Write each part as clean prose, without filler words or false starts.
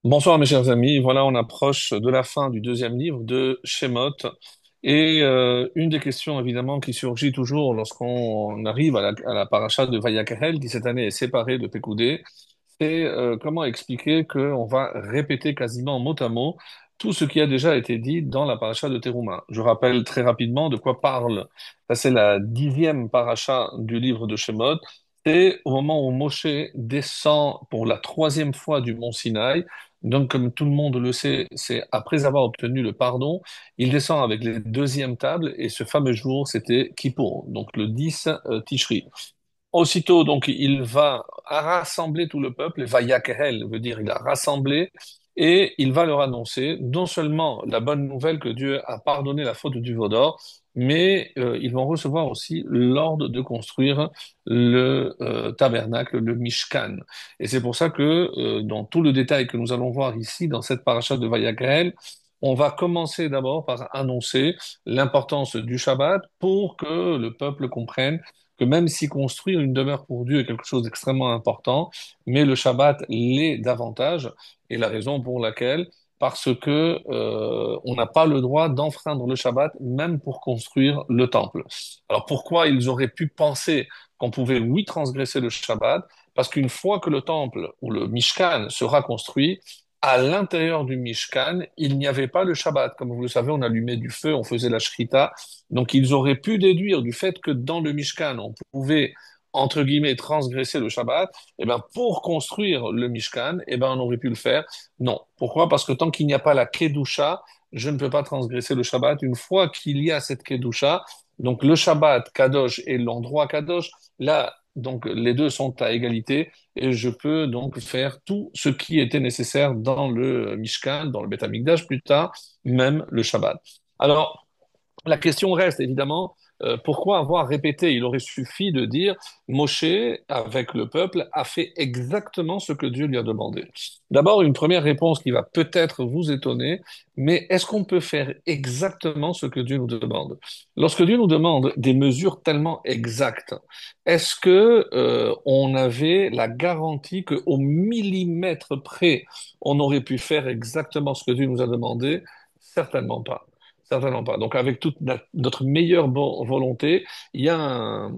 Bonsoir mes chers amis, voilà on approche de la fin du deuxième livre de Shemot et une des questions évidemment qui surgit toujours lorsqu'on arrive à la paracha de Vayakahel qui cette année est séparée de Pekoudé, c'est comment expliquer qu'on va répéter quasiment mot à mot tout ce qui a déjà été dit dans la paracha de Teruma. Je rappelle très rapidement de quoi parle. Ça, c'est la dixième paracha du livre de Shemot. C'est au moment où Moshe descend pour la troisième fois du mont Sinaï. Donc, comme tout le monde le sait, c'est après avoir obtenu le pardon, il descend avec les deuxièmes tables et ce fameux jour, c'était Kippour, donc le 10 Tishri. Aussitôt, donc, il va rassembler tout le peuple, et va yakhel, veut dire il a rassemblé, et il va leur annoncer non seulement la bonne nouvelle que Dieu a pardonné la faute du veau d'or, mais ils vont recevoir aussi l'ordre de construire le tabernacle, le Mishkan. Et c'est pour ça que dans tout le détail que nous allons voir ici, dans cette paracha de Vayakhel, on va commencer d'abord par annoncer l'importance du Shabbat pour que le peuple comprenne que même si construire une demeure pour Dieu est quelque chose d'extrêmement important, mais le Shabbat l'est davantage, et la raison pour laquelle, parce que on n'a pas le droit d'enfreindre le Shabbat même pour construire le temple. Alors pourquoi ils auraient pu penser qu'on pouvait oui transgresser le Shabbat? Parce qu'une fois que le temple ou le Mishkan sera construit, à l'intérieur du Mishkan, il n'y avait pas le Shabbat. Comme vous le savez, on allumait du feu, on faisait la shrita, donc ils auraient pu déduire du fait que dans le Mishkan, on pouvait, entre guillemets, transgresser le Shabbat, et ben pour construire le Mishkan, et ben on aurait pu le faire. Non. Pourquoi? Parce que tant qu'il n'y a pas la Kedusha, je ne peux pas transgresser le Shabbat. Une fois qu'il y a cette Kedusha, donc le Shabbat, Kadosh et l'endroit Kadosh, là, donc les deux sont à égalité et je peux donc faire tout ce qui était nécessaire dans le Mishkan, dans le Beth Amikdash plus tard, même le Shabbat. Alors, la question reste évidemment, pourquoi avoir répété? Il aurait suffi de dire, Moshe, avec le peuple, a fait exactement ce que Dieu lui a demandé. D'abord, une première réponse qui va peut-être vous étonner, mais est-ce qu'on peut faire exactement ce que Dieu nous demande? Lorsque Dieu nous demande des mesures tellement exactes, est-ce que on avait la garantie qu'au millimètre près, on aurait pu faire exactement ce que Dieu nous a demandé? Certainement pas. Certainement pas. Donc, avec toute notre meilleure volonté, il y a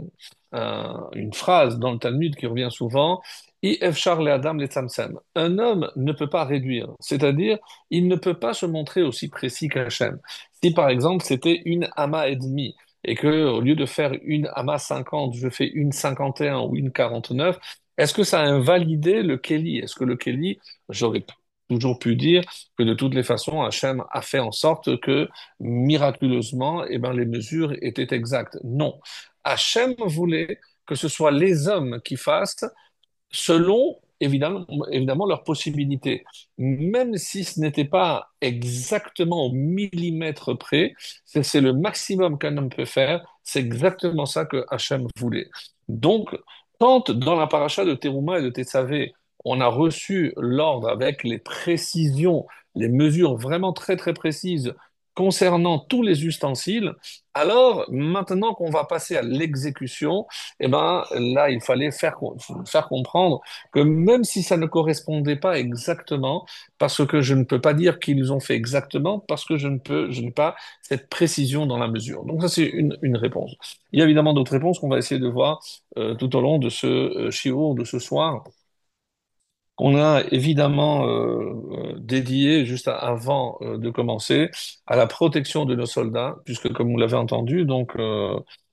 une phrase dans le Talmud qui revient souvent, I efshar le adam le tzamtzem. Un homme ne peut pas réduire, c'est-à-dire, il ne peut pas se montrer aussi précis qu'Hachem. Si, par exemple, c'était une ama et demi, et que, au lieu de faire une ama 50, je fais une 51 ou une 49, est-ce que ça a invalidé le Kéli? Est-ce que le Kéli, j'aurais toujours pu dire que de toutes les façons, Hachem a fait en sorte que miraculeusement, eh ben, les mesures étaient exactes. Non. Hachem voulait que ce soit les hommes qui fassent selon, évidemment leurs possibilités. Même si ce n'était pas exactement au millimètre près, c'est le maximum qu'un homme peut faire. C'est exactement ça que Hachem voulait. Donc, quand dans la paracha de Teruma et de Tetzavé, on a reçu l'ordre avec les précisions, les mesures vraiment très très précises concernant tous les ustensiles, alors maintenant qu'on va passer à l'exécution, eh ben là il fallait faire comprendre que même si ça ne correspondait pas exactement, parce que je ne peux pas dire qu'ils ont fait exactement, parce que je n'ai pas cette précision dans la mesure. Donc ça c'est une réponse. Il y a évidemment d'autres réponses qu'on va essayer de voir tout au long de ce shiur de ce soir qu'on a évidemment dédié juste avant de commencer à la protection de nos soldats, puisque comme vous l'avez entendu, donc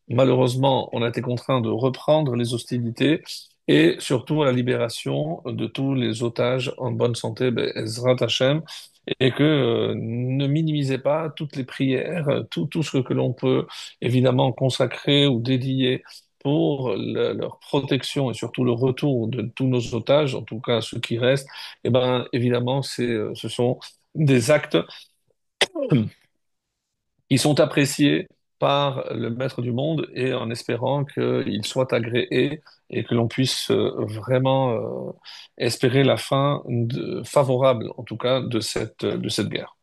malheureusement, on a été contraint de reprendre les hostilités et surtout à la libération de tous les otages en bonne santé, ben, Ezrat Hashem, et que ne minimisez pas toutes les prières, tout ce que l'on peut évidemment consacrer ou dédier pour leur protection et surtout le retour de tous nos otages, en tout cas ceux qui restent, eh ben, évidemment, ce sont des actes qui sont appréciés par le maître du monde et en espérant qu'il soit agréé et que l'on puisse vraiment espérer la fin favorable, en tout cas, de cette guerre.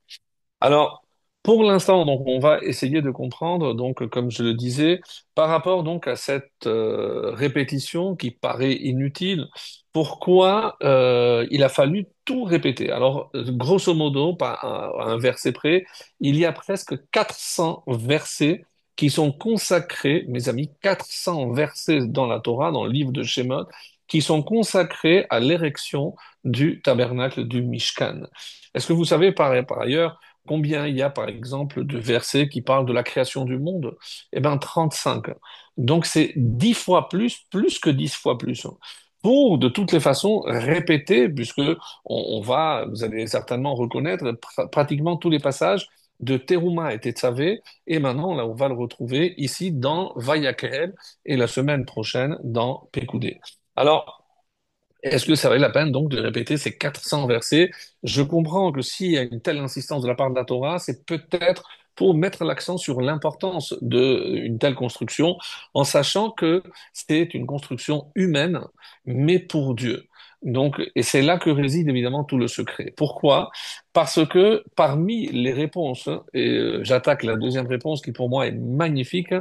Alors, Pour l'instant, donc, on va essayer de comprendre, donc, comme je le disais, par rapport donc à cette répétition qui paraît inutile, pourquoi il a fallu tout répéter. Alors, grosso modo, à un verset près, il y a presque 400 versets qui sont consacrés, mes amis, 400 versets dans la Torah, dans le livre de Shemot, qui sont consacrés à l'érection du tabernacle du Mishkan. Est-ce que vous savez par ailleurs combien il y a, par exemple, de versets qui parlent de la création du monde? Eh bien, 35. Donc, c'est 10 fois plus que 10 fois plus. Pour, de toutes les façons, répéter, puisque vous allez certainement reconnaître pratiquement tous les passages de Teruma et Tetzavé, et maintenant, là, on va le retrouver ici dans Vayakhel, et la semaine prochaine dans Pekoudé. Alors, est-ce que ça valait la peine donc de répéter ces 400 versets? Je comprends que s'il y a une telle insistance de la part de la Torah, c'est peut-être pour mettre l'accent sur l'importance d'une telle construction, en sachant que c'est une construction humaine, mais pour Dieu. Donc, et c'est là que réside évidemment tout le secret. Pourquoi? Parce que parmi les réponses, et j'attaque la deuxième réponse qui pour moi est magnifique,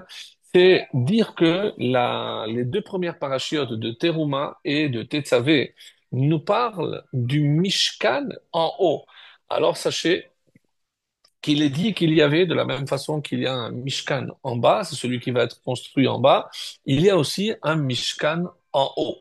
c'est dire que les deux premières parachiotes de Teruma et de Tetzavé nous parlent du Mishkan en haut. Alors sachez qu'il est dit qu'il y avait, de la même façon qu'il y a un Mishkan en bas, c'est celui qui va être construit en bas, il y a aussi un Mishkan en haut.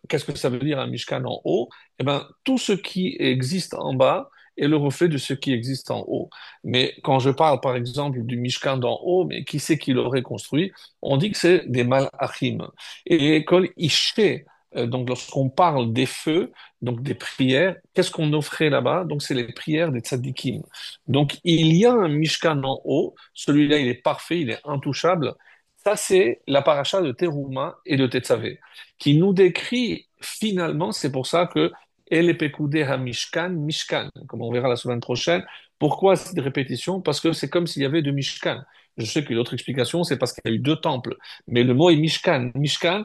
Qu'est-ce que ça veut dire un Mishkan en haut? Eh bien, tout ce qui existe en bas est le reflet de ce qui existe en haut. Mais quand je parle, par exemple, du Mishkan d'en haut, mais qui c'est qui l'aurait construit? On dit que c'est des Malachim. Et Kol Ishé, donc lorsqu'on parle des feux, donc des prières, qu'est-ce qu'on offrait là-bas? Donc c'est les prières des tzadikim. Donc il y a un Mishkan en haut, celui-là il est parfait, il est intouchable. Ça, c'est la paracha de Teruma et de Tetzavé, qui nous décrit finalement, c'est pour ça que El Pekudei HaMishkan, Mishkan, comme on verra la semaine prochaine. Pourquoi cette répétition? Parce que c'est comme s'il y avait deux Mishkan. Je sais qu'une autre explication, c'est parce qu'il y a eu deux temples. Mais le mot est Mishkan. Mishkan,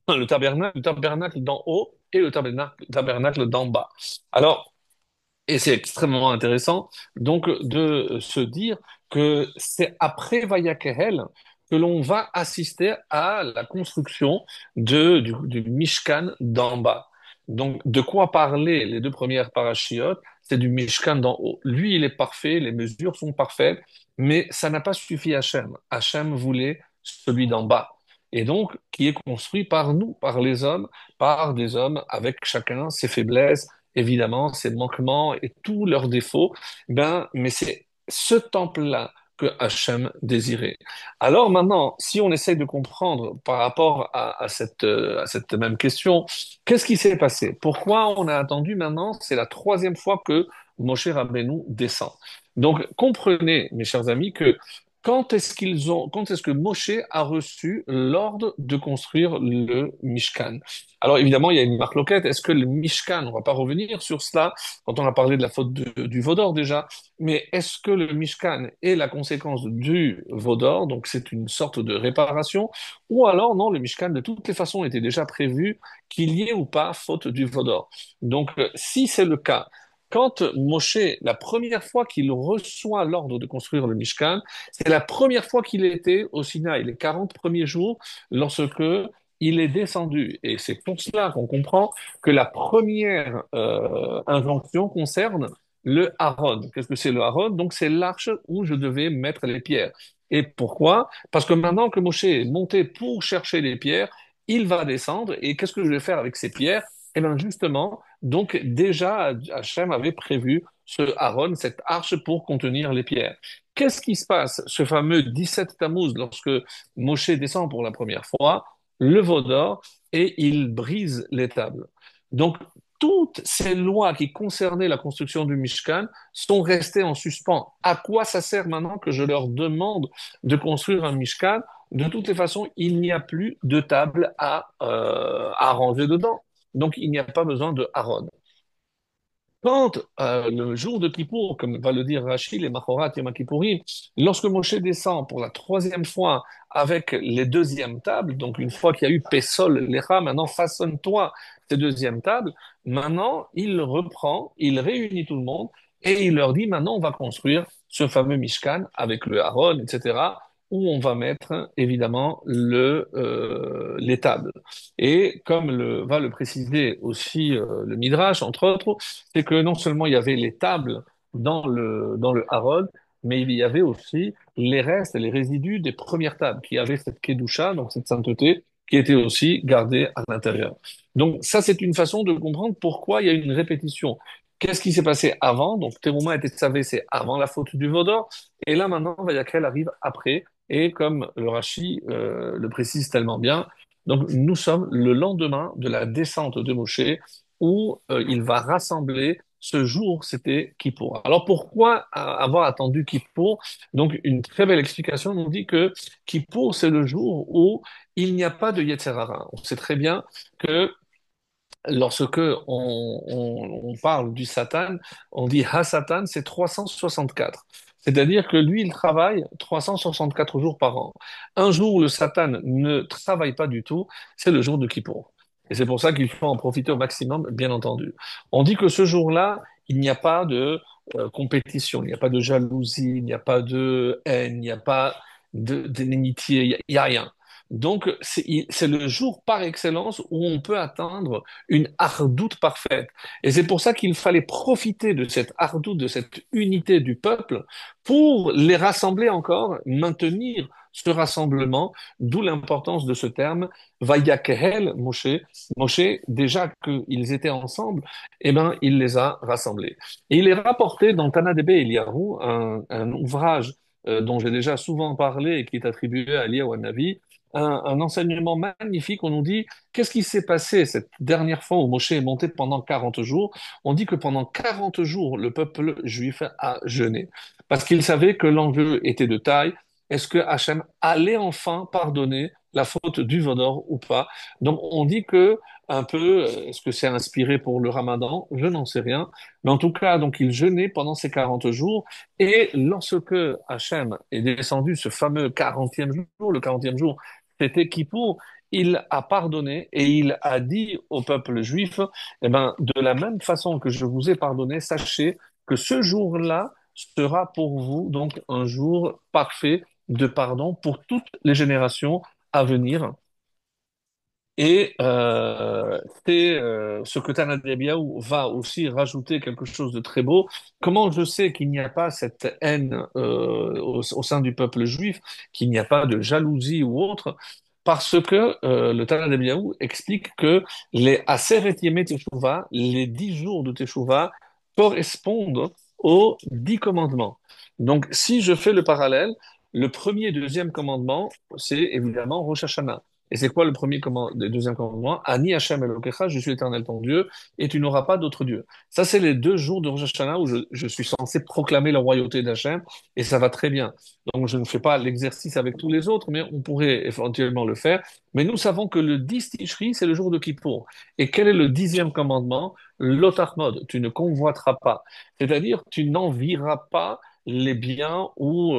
le tabernacle d'en haut et le tabernacle d'en bas. Alors, et c'est extrêmement intéressant donc de se dire que c'est après Vayakhel que l'on va assister à la construction du Mishkan d'en bas. Donc, de quoi parler les deux premières parachiotes? C'est du Mishkan d'en haut. Lui, il est parfait, les mesures sont parfaites, mais ça n'a pas suffi à Hachem. Hachem voulait celui d'en bas. Et donc, qui est construit par nous, par les hommes, par des hommes avec chacun ses faiblesses, évidemment, ses manquements et tous leurs défauts, ben, mais c'est ce temple-là que Hachem désirait. Alors maintenant, si on essaye de comprendre par rapport à cette même question, qu'est-ce qui s'est passé? Pourquoi on a attendu maintenant? C'est la troisième fois que Moshe Rabbeinu descend. Donc, comprenez, mes chers amis, que quand est-ce que Moshe a reçu l'ordre de construire le Mishkan? Alors évidemment, il y a une marloquette. Est-ce que le Mishkan, on va pas revenir sur cela quand on a parlé de la faute du Vaudor déjà, mais est-ce que le Mishkan est la conséquence du Vaudor, donc c'est une sorte de réparation, ou alors non, le Mishkan de toutes les façons était déjà prévu qu'il y ait ou pas faute du Vaudor. Donc si c'est le cas, quand Moshe, la première fois qu'il reçoit l'ordre de construire le Mishkan, c'est la première fois qu'il était au Sinaï, les 40 premiers jours, lorsque il est descendu. Et c'est pour cela qu'on comprend que la première injonction concerne le Haron. Qu'est-ce que c'est le Haron? Donc c'est l'arche où je devais mettre les pierres. Et pourquoi? Parce que maintenant que Moshe est monté pour chercher les pierres, il va descendre. Et qu'est-ce que je vais faire avec ces pierres? Eh bien justement, donc déjà Hachem avait prévu ce Haron, cette arche pour contenir les pierres. Qu'est-ce qui se passe ce fameux 17 Tammuz lorsque Moshe descend pour la première fois? Le veau d'or et il brise les tables. Donc, toutes ces lois qui concernaient la construction du Mishkan sont restées en suspens. À quoi ça sert maintenant que je leur demande de construire un Mishkan? De toutes les façons, il n'y a plus de table à ranger dedans. Donc, il n'y a pas besoin de Aaron. Quand le jour de Kippour, comme va le dire Rachid, les Machorat Yom Kippourim, lorsque Moshe descend pour la troisième fois avec les deuxièmes tables, donc une fois qu'il y a eu Pessol, Lecha, maintenant façonne-toi ces deuxièmes tables, maintenant il reprend, il réunit tout le monde Et il leur dit, maintenant, on va construire ce fameux Mishkan avec le Haron, etc., où on va mettre évidemment les tables. Et comme va le préciser aussi le Midrash, entre autres, c'est que non seulement il y avait les tables dans le Haron, mais il y avait aussi les restes, les résidus des premières tables qui avaient cette kedusha, donc cette sainteté, qui était aussi gardée à l'intérieur. Donc ça, c'est une façon de comprendre pourquoi il y a une répétition. Qu'est-ce qui s'est passé avant? Donc Teruma était savé, c'est avant la faute du Vaudor, et là maintenant, Vayakhel arrive après, et comme le Rashi le précise tellement bien, donc nous sommes le lendemain de la descente de Moshe, où il va rassembler ce jour, c'était Kippour. Alors pourquoi avoir attendu Kippour? Donc une très belle explication nous dit que Kippour, c'est le jour où il n'y a pas de Yetzer Hara. On sait très bien que lorsque on parle du Satan, on dit Ha-Satan, c'est 364. C'est-à-dire que lui, il travaille 364 jours par an. Un jour où le Satan ne travaille pas du tout, c'est le jour de Kippour. Et c'est pour ça qu'il faut en profiter au maximum, bien entendu. On dit que ce jour-là, il n'y a pas de compétition, il n'y a pas de jalousie, il n'y a pas de haine, il n'y a pas d'inimitié, il y a rien. Donc, c'est le jour par excellence où on peut atteindre une hardoute parfaite. Et c'est pour ça qu'il fallait profiter de cette hardoute, de cette unité du peuple, pour les rassembler encore, maintenir ce rassemblement, d'où l'importance de ce terme, Vayakhel Moshe. Moshe, déjà qu'ils étaient ensemble, eh ben, il les a rassemblés. Et il est rapporté dans Tana Debe Eliyahu, un ouvrage dont j'ai déjà souvent parlé et qui est attribué à Eliyahu Hanavi, un enseignement magnifique. On nous dit, qu'est-ce qui s'est passé cette dernière fois où Moshe est monté pendant 40 jours? On dit que pendant 40 jours, le peuple juif a jeûné. Parce qu'il savait que l'enjeu était de taille. Est-ce que Hachem allait enfin pardonner la faute du Vaudor ou pas? Donc on dit que un peu, est-ce que c'est inspiré pour le Ramadan? Je n'en sais rien. Mais en tout cas, donc il jeûnait pendant ces 40 jours. Et lorsque Hachem est descendu ce fameux 40e jour, le 40e jour, c'était Kippour, il a pardonné et il a dit au peuple juif, eh ben, de la même façon que je vous ai pardonné, sachez que ce jour-là sera pour vous donc un jour parfait de pardon pour toutes les générations à venir. Et c'est ce que Tana Debiaou va aussi rajouter quelque chose de très beau. Comment je sais qu'il n'y a pas cette haine au sein du peuple juif, qu'il n'y a pas de jalousie ou autre? Parce que le Tana Debiaou explique que les Aseret Yemei Teshuvah, les 10 jours de Teshuvah, correspondent aux 10 commandements. Donc, si je fais le parallèle, le premier et deuxième commandement, c'est évidemment Rosh Hashanah. Et c'est quoi le deuxième commandement? Ani Hashem Elokecha, je suis l'Éternel ton Dieu, et tu n'auras pas d'autre Dieu. Ça, c'est les 2 jours de Rosh Hashanah où je suis censé proclamer la royauté d'Hachem, et ça va très bien. Donc, je ne fais pas l'exercice avec tous les autres, mais on pourrait éventuellement le faire. Mais nous savons que le 10 Tishri, c'est le jour de Kippour. Et quel est le 10e commandement? L'Otachmod, tu ne convoiteras pas. C'est-à-dire, tu n'envieras pas les biens ou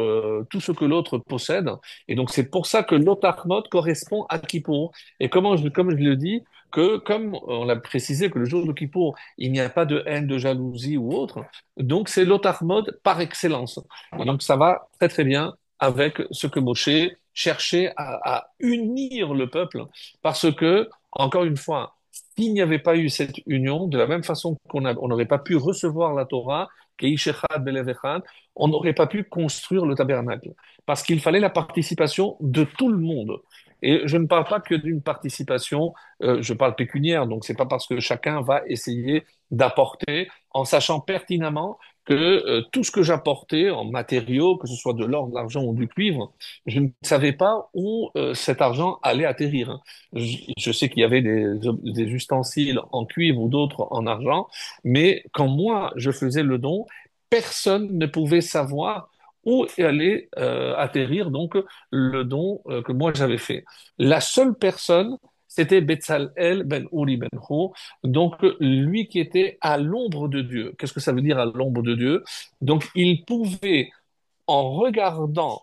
tout ce que l'autre possède. Et donc, c'est pour ça que l'Otachmot correspond à Kippour. Et comme je le dis, que comme on l'a précisé que le jour de Kippour, il n'y a pas de haine, de jalousie ou autre, donc c'est l'Otachmot par excellence. Et donc, ça va très très bien avec ce que Moshe cherchait à unir le peuple. Parce que, encore une fois, s'il n'y avait pas eu cette union, de la même façon on n'aurait pas pu recevoir la Torah, Keishechad Belev Echad, on n'aurait pas pu construire le tabernacle parce qu'il fallait la participation de tout le monde. Et je ne parle pas que d'une participation, je parle pécuniaire, donc c'est pas parce que chacun va essayer d'apporter en sachant pertinemment que tout ce que j'apportais en matériaux, que ce soit de l'or, de l'argent ou du cuivre, je ne savais pas où cet argent allait atterrir, hein. Je sais qu'il y avait des ustensiles en cuivre ou d'autres en argent, mais quand moi je faisais le don, personne ne pouvait savoir où allait atterrir donc le don que moi j'avais fait. La seule personne, c'était Betzalel ben Uri ben Hu, donc lui qui était à l'ombre de Dieu. Qu'est-ce que ça veut dire à l'ombre de Dieu? Donc il pouvait, en regardant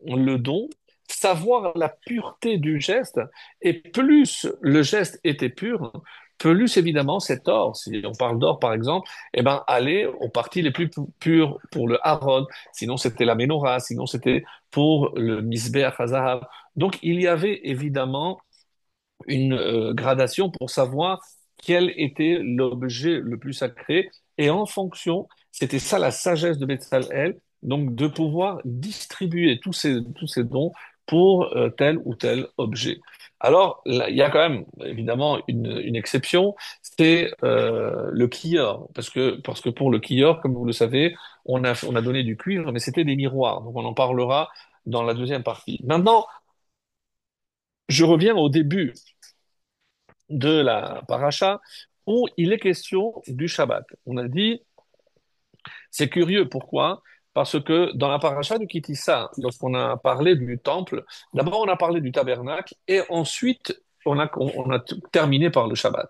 le don, savoir la pureté du geste, et plus le geste était pur, plus évidemment c'est or. Si on parle d'or par exemple, eh ben aller aux parties les plus pures pour le Harod, sinon c'était la Ménorah, sinon c'était pour le Misbéach HaZahav. Donc il y avait évidemment une gradation pour savoir quel était l'objet le plus sacré. Et en fonction, c'était ça la sagesse de Bezalel, donc de pouvoir distribuer tous ces dons pour tel ou tel objet. Alors, là, il y a quand même évidemment une exception, c'est le kior, parce que pour le kior, comme vous le savez, on a donné du cuivre, mais c'était des miroirs, donc on en parlera dans la deuxième partie. Maintenant, je reviens au début de la paracha où il est question du Shabbat. On a dit, c'est curieux, pourquoi? Parce que dans la paracha du Kitissa, lorsqu'on a parlé du temple, d'abord on a parlé du tabernacle et ensuite on a terminé par le Shabbat.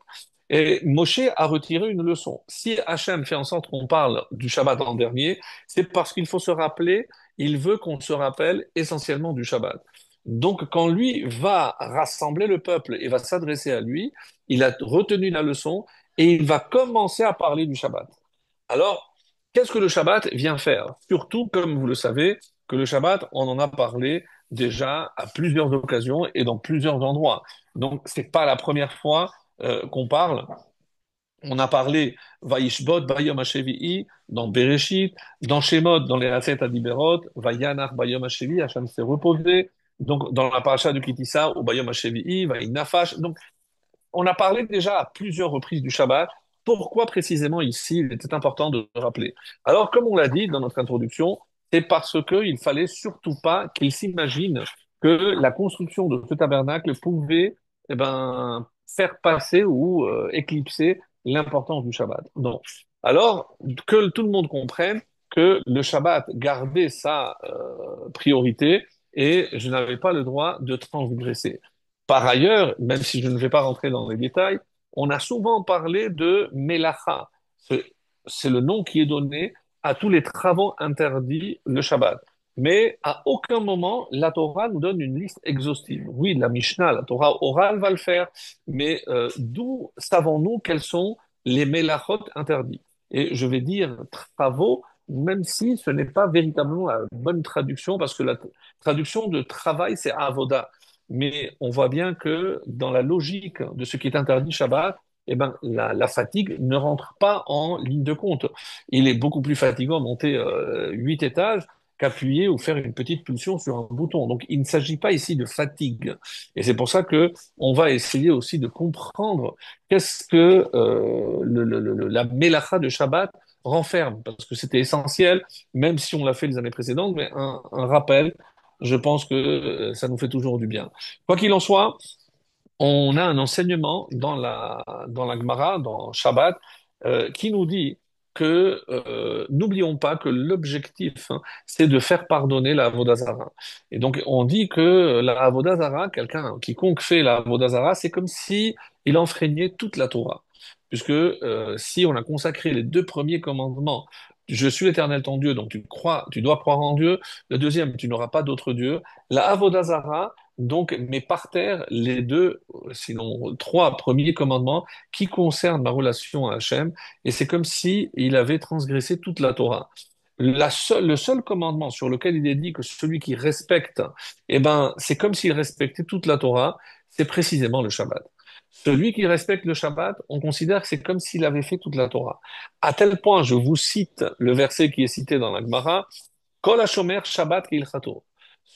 Et Moshe a retiré une leçon. Si Hachem fait en sorte qu'on parle du Shabbat en dernier, c'est parce qu'il faut se rappeler, il veut qu'on se rappelle essentiellement du Shabbat. Donc quand lui va rassembler le peuple et va s'adresser à lui, il a retenu la leçon et il va commencer à parler du Shabbat. Alors, qu'est-ce que le Shabbat vient faire? Surtout, comme vous le savez, que le Shabbat, on en a parlé déjà à plusieurs occasions et dans plusieurs endroits. Donc, c'est pas la première fois qu'on parle. On a parlé Vaishbot, Bayom HaShevi'i, dans Bereshit, dans Shemot, dans les Racet Adiberot, Vayanach, Bayom HaShevi'i, Hachem s'est reposé. Donc, dans la paracha du Kitissa, au Bayom HaShevi'i, Vaïnafash. Donc, on a parlé déjà à plusieurs reprises du Shabbat. Pourquoi précisément ici il était important de le rappeler? Alors, comme on l'a dit dans notre introduction, c'est parce qu'il fallait surtout pas qu'il s'imagine que la construction de ce tabernacle pouvait faire passer ou éclipser l'importance du Shabbat. Donc, alors que tout le monde comprenne que le Shabbat gardait sa priorité et je n'avais pas le droit de transgresser. Par ailleurs, même si je ne vais pas rentrer dans les détails, on a souvent parlé de Melacha. C'est c'est le nom qui est donné à tous les travaux interdits le Shabbat. Mais à aucun moment, la Torah nous donne une liste exhaustive. Oui, la Mishnah, la Torah orale va le faire, mais d'où savons-nous quels sont les Melachot interdits? Et je vais dire travaux, même si ce n'est pas véritablement la bonne traduction, parce que la traduction de travail, c'est avoda. Mais on voit bien que dans la logique de ce qui est interdit Shabbat, eh ben, la fatigue ne rentre pas en ligne de compte. Il est beaucoup plus fatigant monter 8 étages qu'appuyer ou faire une petite pulsion sur un bouton. Donc, il ne s'agit pas ici de fatigue. Et c'est pour ça que on va essayer aussi de comprendre qu'est-ce que la mélacha de Shabbat renferme, parce que c'était essentiel, même si on l'a fait les années précédentes, mais un rappel, je pense que ça nous fait toujours du bien. Quoi qu'il en soit, on a un enseignement dans la Gemara, dans Shabbat, qui nous dit que n'oublions pas que l'objectif, hein, c'est de faire pardonner la Avodazara. Et donc on dit que la Avodazara, quelqu'un quiconque fait la Avodazara, c'est comme si il enfreignait toute la Torah. Puisque si on a consacré les deux premiers commandements, je suis l'Éternel ton Dieu, donc tu dois croire en Dieu. Le deuxième, tu n'auras pas d'autre Dieu. La Avodazara, donc, mais par terre, les deux, sinon trois premiers commandements qui concernent ma relation à Hachem, et c'est comme si il avait transgressé toute la Torah. Le seul commandement sur lequel il est dit que celui qui respecte, eh ben, c'est comme s'il respectait toute la Torah, c'est précisément le Shabbat. Celui qui respecte le Shabbat, on considère que c'est comme s'il avait fait toute la Torah. À tel point, je vous cite le verset qui est cité dans la Gemara, Kol HaShomer Shabbat Kehilchato.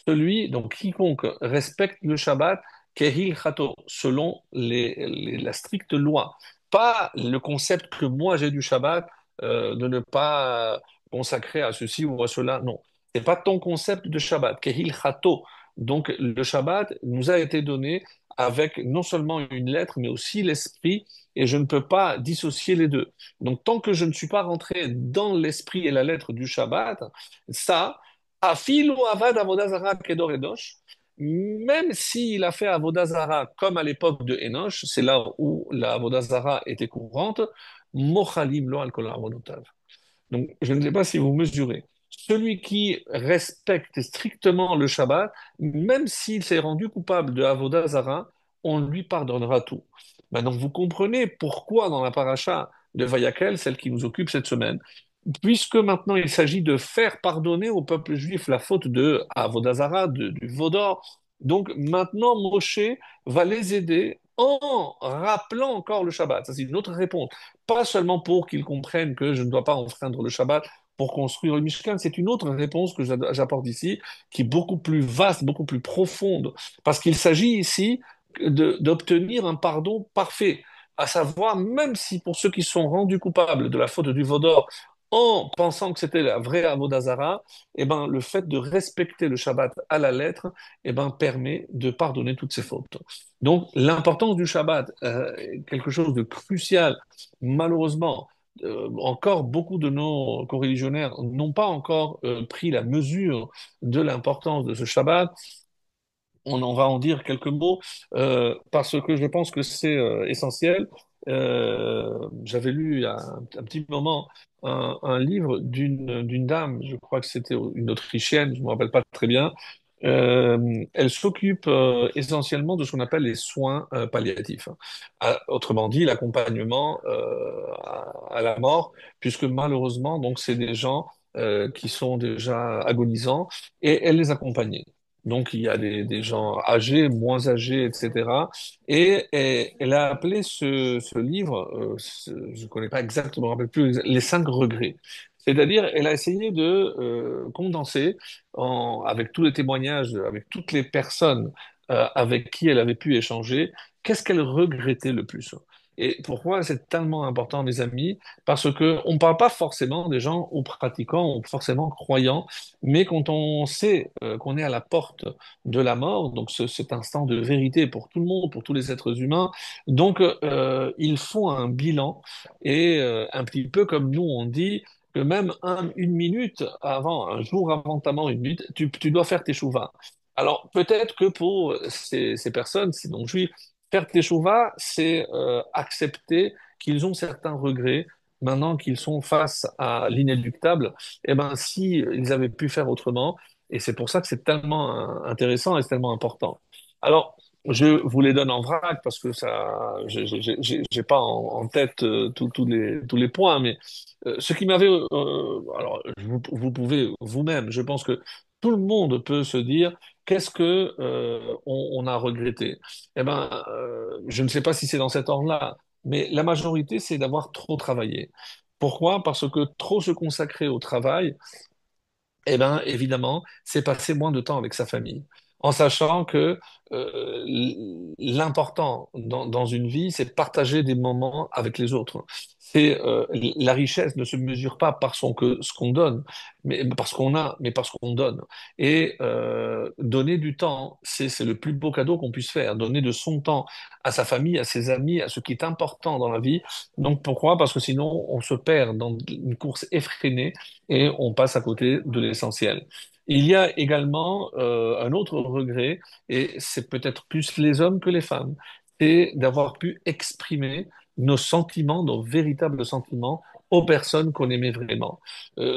Celui, donc quiconque respecte le Shabbat, Kehilchato, selon la stricte loi. Pas le concept que moi j'ai du Shabbat, de ne pas consacrer à ceci ou à cela. Non. C'est pas ton concept de Shabbat. Kehilchato. Donc le Shabbat nous a été donné avec non seulement une lettre, mais aussi l'esprit, et je ne peux pas dissocier les deux. Donc, tant que je ne suis pas rentré dans l'esprit et la lettre du Shabbat, ça, afil ou avad avodazara kedor edosh, même s'il a fait avodazara comme à l'époque de Enoch, c'est là où la avodazara était courante, mochalim lo al kol avodotav. Donc, je ne sais pas si vous mesurez. celui qui respecte strictement le Shabbat, même s'il s'est rendu coupable de Avodah Zarah, on lui pardonnera tout. Maintenant, vous comprenez pourquoi dans la paracha de Vayakel, celle qui nous occupe cette semaine, puisque maintenant il s'agit de faire pardonner au peuple juif la faute de Avodah Zarah, du Vaudor, donc maintenant Moshe va les aider en rappelant encore le Shabbat. Ça, c'est une autre réponse. Pas seulement pour qu'ils comprennent que je ne dois pas enfreindre le Shabbat pour construire le Mishkan, c'est une autre réponse que j'apporte ici, qui est beaucoup plus vaste, beaucoup plus profonde, parce qu'il s'agit ici d'obtenir un pardon parfait, à savoir, même si pour ceux qui sont rendus coupables de la faute du Vaudor, en pensant que c'était la vraie Avodah Zarah, eh ben, le fait de respecter le Shabbat à la lettre eh ben, permet de pardonner toutes ces fautes. Donc, l'importance du Shabbat est quelque chose de crucial. Malheureusement, encore beaucoup de nos coreligionnaires n'ont pas encore pris la mesure de l'importance de ce Shabbat. On en va en dire quelques mots parce que je pense que c'est essentiel. J'avais lu il y a un petit moment un livre d'une dame, je crois que c'était une Autrichienne, je ne me rappelle pas très bien. Elle s'occupe essentiellement de ce qu'on appelle les soins palliatifs. Autrement dit, l'accompagnement à la mort, puisque malheureusement, donc c'est des gens qui sont déjà agonisants et elle les accompagnait. Donc, il y a des gens âgés, moins âgés, etc. Et elle a appelé ce livre, je ne connais pas exactement, je me rappelle plus, Les 5 regrets. C'est-à-dire, elle a essayé de condenser, avec tous les témoignages, avec toutes les personnes avec qui elle avait pu échanger, qu'est-ce qu'elle regrettait le plus. Et pourquoi c'est tellement important, mes amis? Parce que on ne parle pas forcément des gens ou pratiquants ou forcément croyants, mais quand on sait qu'on est à la porte de la mort, donc cet instant de vérité pour tout le monde, pour tous les êtres humains, donc il faut un bilan et un petit peu comme nous on dit que même une minute avant, un jour avant ta mort, une minute, tu dois faire tes chouvas. Alors peut-être que pour ces personnes, c'est donc juifs, faire tes chouvas, c'est accepter qu'ils ont certains regrets maintenant qu'ils sont face à l'inéluctable eh ben, si ils avaient pu faire autrement, et c'est pour ça que c'est tellement intéressant et c'est tellement important. Alors, je vous les donne en vrac parce que ça, j'ai pas en tête tous les points, mais ce qui m'avait, alors vous pouvez vous-même, je pense que tout le monde peut se dire qu'est-ce que on a regretté. Eh ben, je ne sais pas si c'est dans cet ordre-là, mais la majorité, c'est d'avoir trop travaillé. Pourquoi? Parce que trop se consacrer au travail, eh bien, évidemment, c'est passer moins de temps avec sa famille. En sachant que l'important dans une vie, c'est de partager des moments avec les autres. C'est la richesse ne se mesure pas par ce qu'on donne, mais parce qu'on a, mais parce qu'on donne. Et donner du temps, c'est le plus beau cadeau qu'on puisse faire. Donner de son temps à sa famille, à ses amis, à ce qui est important dans la vie. Donc pourquoi? Parce que sinon, on se perd dans une course effrénée et on passe à côté de l'essentiel. Il y a également un autre regret, et c'est peut-être plus les hommes que les femmes, c'est d'avoir pu exprimer nos sentiments, nos véritables sentiments aux personnes qu'on aimait vraiment.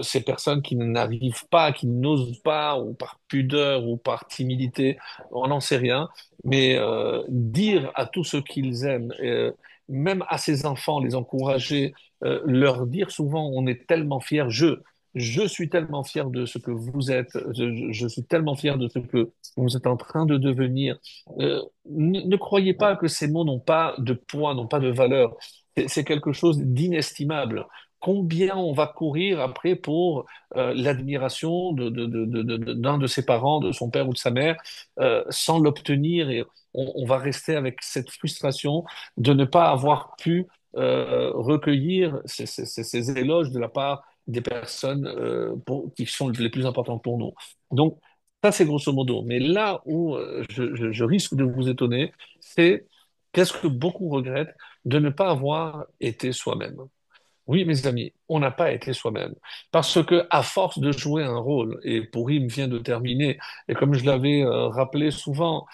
Ces personnes qui n'arrivent pas, qui n'osent pas, ou par pudeur, ou par timidité, on n'en sait rien, mais dire à tous ceux qu'ils aiment, même à ses enfants, les encourager, leur dire souvent on est tellement fiers, je suis tellement fier de ce que vous êtes, je suis tellement fier de ce que vous êtes en train de devenir. Ne croyez pas que ces mots n'ont pas de poids, n'ont pas de valeur. C'est quelque chose d'inestimable. Combien on va courir après pour l'admiration d'un de ses parents, de son père ou de sa mère, sans l'obtenir et on va rester avec cette frustration de ne pas avoir pu recueillir ces éloges de la part des personnes qui sont les plus importantes pour nous. Donc, ça, c'est grosso modo. Mais là où je risque de vous étonner, c'est qu'est-ce que beaucoup regrettent de ne pas avoir été soi-même. Oui, mes amis, on n'a pas été soi-même. Parce que, à force de jouer un rôle, et Purim vient de terminer, et comme je l'avais rappelé souvent,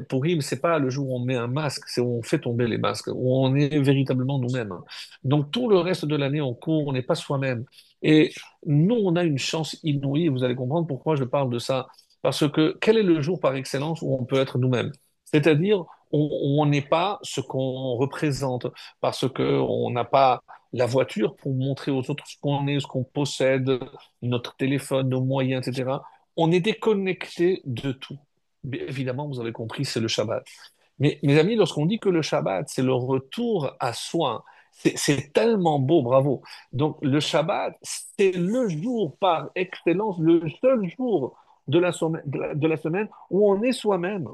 Purim, c'est pas le jour où on met un masque, c'est où on fait tomber les masques, où on est véritablement nous-mêmes. Donc, tout le reste de l'année en cours, on n'est pas soi-même. Et nous, on a une chance inouïe, vous allez comprendre pourquoi je parle de ça. Parce que, quel est le jour par excellence où on peut être nous-mêmes? C'est-à-dire, on n'est pas ce qu'on représente, parce que on n'a pas la voiture pour montrer aux autres ce qu'on est, ce qu'on possède, notre téléphone, nos moyens, etc. On est déconnecté de tout. Mais évidemment, vous avez compris, c'est le Shabbat. Mais mes amis, lorsqu'on dit que le Shabbat, c'est le retour à soi, c'est tellement beau, bravo. Donc le Shabbat, c'est le jour par excellence, le seul jour de la semaine où on est soi-même.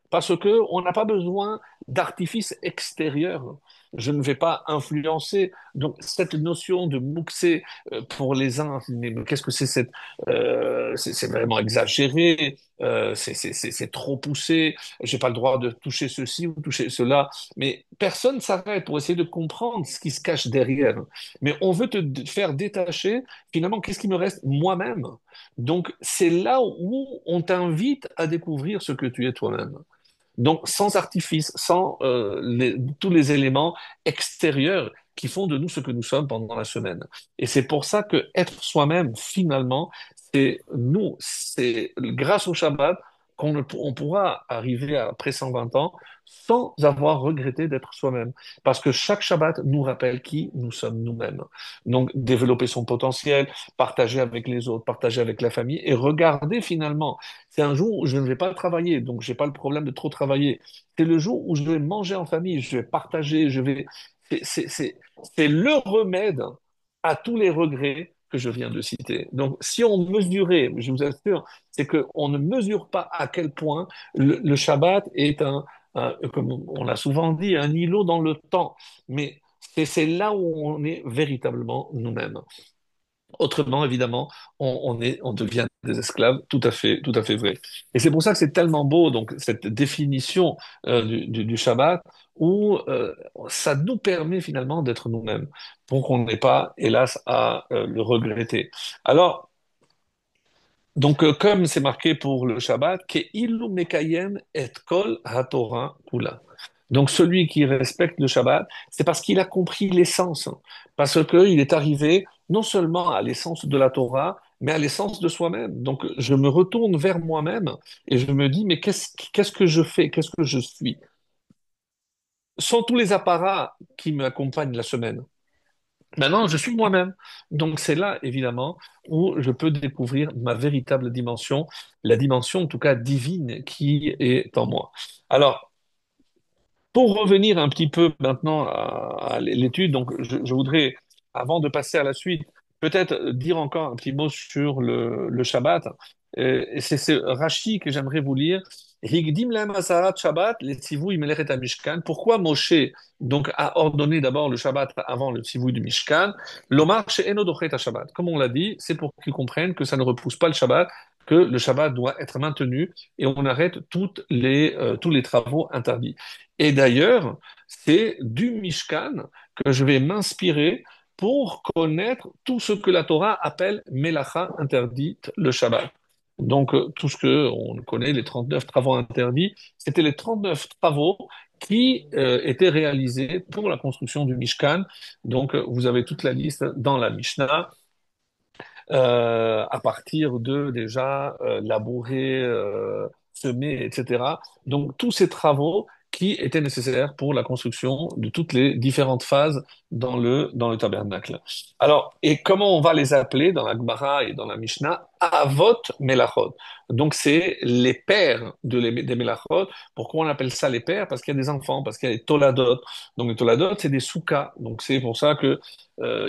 Parce que on n'a pas besoin d'artifice extérieur. Je ne vais pas influencer. Donc, cette notion de mouxé pour les uns, mais qu'est-ce que c'est cette, c'est vraiment exagéré, c'est trop poussé, j'ai pas le droit de toucher ceci ou toucher cela. Mais personne s'arrête pour essayer de comprendre ce qui se cache derrière. Mais on veut te faire détacher, finalement, qu'est-ce qui me reste moi-même? Donc, c'est là où on t'invite à découvrir ce que tu es toi-même. Donc, sans artifice, sans tous les éléments extérieurs qui font de nous ce que nous sommes pendant la semaine. Et c'est pour ça que être soi-même, finalement, c'est grâce au Shabbat on pourra arriver à, après 120 ans sans avoir regretté d'être soi-même. Parce que chaque Shabbat nous rappelle qui nous sommes nous-mêmes. Donc, développer son potentiel, partager avec les autres, partager avec la famille et regarder finalement c'est un jour où je ne vais pas travailler, donc j'ai pas le problème de trop travailler. C'est le jour où je vais manger en famille, je vais partager, je vais. C'est le remède à tous les regrets que je viens de citer. Donc, si on mesurait, je vous assure, c'est qu'on ne mesure pas à quel point le Shabbat est comme on l'a souvent dit, un îlot dans le temps. Mais c'est là où on est véritablement nous-mêmes. Autrement, évidemment, on devient des esclaves, tout à fait vrai. Et c'est pour ça que c'est tellement beau, donc, cette définition du Shabbat, où ça nous permet finalement d'être nous-mêmes, pour qu'on n'ait pas, hélas, à le regretter. Alors, donc, comme c'est marqué pour le Shabbat, que illu mekayem et kol haTorah kula. Donc, celui qui respecte le Shabbat, c'est parce qu'il a compris l'essence, hein. Parce qu'il est arrivé non seulement à l'essence de la Torah, mais à l'essence de soi-même. Donc, je me retourne vers moi-même et je me dis, mais qu'est-ce que je fais? Qu'est-ce que je suis? Sans tous les apparats qui m'accompagnent la semaine. Maintenant, je suis moi-même. Donc, c'est là, évidemment, où je peux découvrir ma véritable dimension, la dimension, en tout cas, divine qui est en moi. Alors, pour revenir un petit peu maintenant à l'étude, donc je voudrais, avant de passer à la suite, peut-être dire encore un petit mot sur le Shabbat. Et c'est ce Rashi que j'aimerais vous lire. Higdim lahem azarat Shabbat, le tzivui melechet Mishkan. Pourquoi Moshe donc a ordonné d'abord le Shabbat avant le tzivui du Mishkan? Lomar she'eno dochet Shabbat. Comme on l'a dit, c'est pour qu'ils comprennent que ça ne repousse pas le Shabbat, que le Shabbat doit être maintenu et on arrête tous les travaux interdits. Et d'ailleurs, c'est du Mishkan que je vais m'inspirer pour connaître tout ce que la Torah appelle Melacha interdite le Shabbat. Donc, tout ce que on connaît, les 39 travaux interdits, c'était les 39 travaux qui étaient réalisés pour la construction du Mishkan. Donc, vous avez toute la liste dans la Mishnah, à partir de déjà labourer, semer, etc. Donc tous ces travaux qui étaient nécessaires pour la construction de toutes les différentes phases dans le tabernacle. Alors, et comment on va les appeler dans la Gemara et dans la Mishnah? Avot Melachot. Donc c'est les pères des Melachot. Pourquoi on appelle ça les pères? Parce qu'il y a des enfants, parce qu'il y a des Toladot. Donc les Toladot, c'est des soukas. Donc c'est pour ça que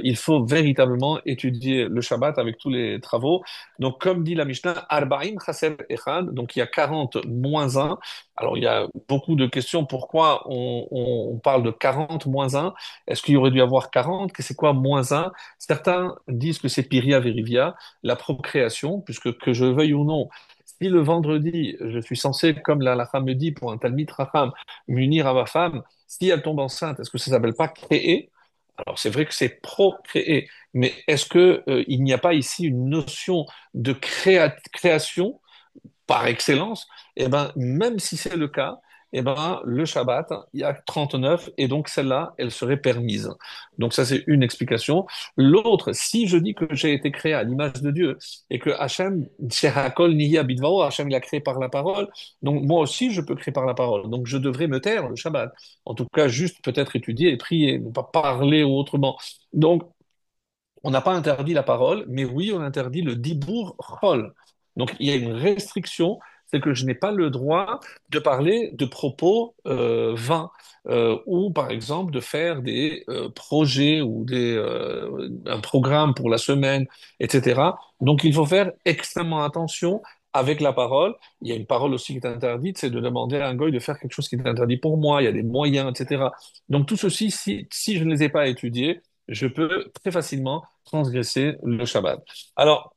il faut véritablement étudier le Shabbat avec tous les travaux. Donc, comme dit la Mishnah, Arba'im Chaser Echad, donc il y a 40 moins un. Alors, il y a beaucoup de questions. Pourquoi on parle de 40 moins un? Est-ce qu'il y aurait dû avoir 40? Que c'est quoi moins un? Certains disent que c'est Piria Verivia, la procréation, puisque que je veuille ou non, si le vendredi, je suis censé, comme la halakha me dit pour un Talmid Racham, m'unir à ma femme, si elle tombe enceinte, est-ce que ça s'appelle pas créer? Alors c'est vrai que c'est procréer, mais est-ce que il n'y a pas ici une notion de création par excellence? Eh ben, même si c'est le cas, eh ben, le Shabbat, il y a 39 et donc celle-là, elle serait permise. Donc ça, c'est une explication. L'autre, si je dis que j'ai été créé à l'image de Dieu et que Hachem, Shehakol Nihi Bidvaro, Hachem l'a créé par la parole, donc moi aussi, je peux créer par la parole. Donc je devrais me taire le Shabbat. En tout cas, juste peut-être étudier et prier, ne pas parler autrement. Donc, on n'a pas interdit la parole, mais oui, on interdit le dibour chol. Donc il y a une restriction, c'est que je n'ai pas le droit de parler de propos vains, ou par exemple de faire des projets ou un programme pour la semaine, etc. Donc il faut faire extrêmement attention avec la parole. Il y a une parole aussi qui est interdite, c'est de demander à un goy de faire quelque chose qui est interdit pour moi, il y a des moyens, etc. Donc tout ceci, si je ne les ai pas étudiés, je peux très facilement transgresser le Shabbat. Alors,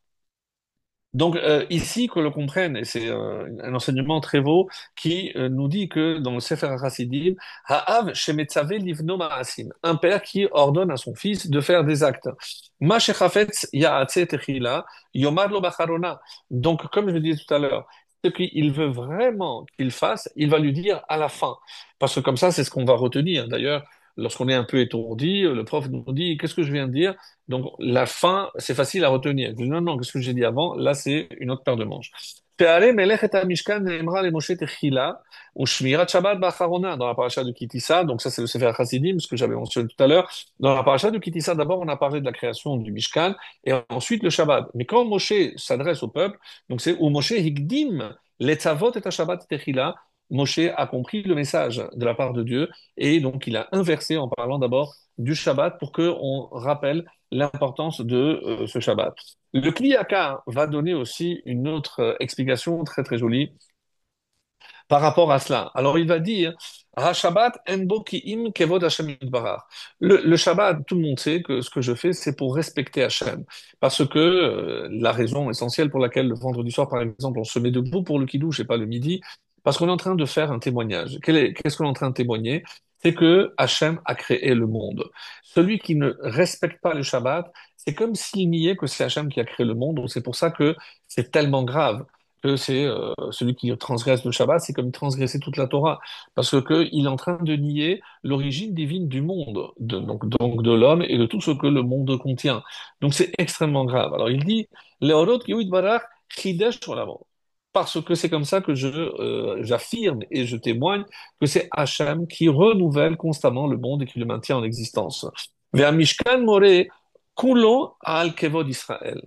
donc ici, que l'on comprenne, et c'est un enseignement très beau qui nous dit que dans le Sefer HaChassidim, Ha'av shemetzave livno ma'asim, un père qui ordonne à son fils de faire des actes. Ma shechafetz ya'atze techila, yomar lo bacharona. Donc, comme je le disais tout à l'heure, ce qu'il veut vraiment qu'il fasse, il va lui dire à la fin. Parce que comme ça, c'est ce qu'on va retenir. D'ailleurs, lorsqu'on est un peu étourdi, le prof nous dit, qu'est-ce que je viens de dire? Donc, la fin, c'est facile à retenir. Je dis, non, non, qu'est-ce que j'ai dit avant? Là, c'est une autre paire de manches. Pe'are melech et hamishkan ne'emra le Moshe techila, ou shmirat Shabbat ba'acharona, dans la paracha de Kitissa. Donc, ça, c'est le Sefer Chassidim, ce que j'avais mentionné tout à l'heure. Dans la paracha de Kitissa, d'abord, on a parlé de la création du Mishkan, et ensuite le Shabbat. Mais quand Moshe s'adresse au peuple, donc c'est où Moshe higdim, letzavot et Shabbat techila, Moshe a compris le message de la part de Dieu, et donc il a inversé en parlant d'abord du Shabbat pour qu'on rappelle l'importance de ce Shabbat. Le Kliyaka va donner aussi une autre explication très très jolie par rapport à cela. Alors il va dire, Ha-Shabbat en bo ki'im kevod Hashem yitbarach. Le Shabbat, tout le monde sait que ce que je fais, c'est pour respecter Hashem. Parce que la raison essentielle pour laquelle le vendredi soir, par exemple, on se met debout pour le kiddush et pas le midi, parce qu'on est en train de faire un témoignage. Qu'est-ce qu'on est en train de témoigner? C'est que Hashem a créé le monde. Celui qui ne respecte pas le Shabbat, c'est comme s'il niait que c'est Hashem qui a créé le monde. Donc c'est pour ça que c'est tellement grave que c'est celui qui transgresse le Shabbat, c'est comme transgresser toute la Torah, parce que il est en train de nier l'origine divine du monde, donc de l'homme et de tout ce que le monde contient. Donc c'est extrêmement grave. Alors il dit, Leorot Yehud Barach Chidesh Olamot. Parce que c'est comme ça que j'affirme et je témoigne que c'est Hachem qui renouvelle constamment le monde et qui le maintient en existence. Ve'ha Mishkan More Kulo al Kevod Israël.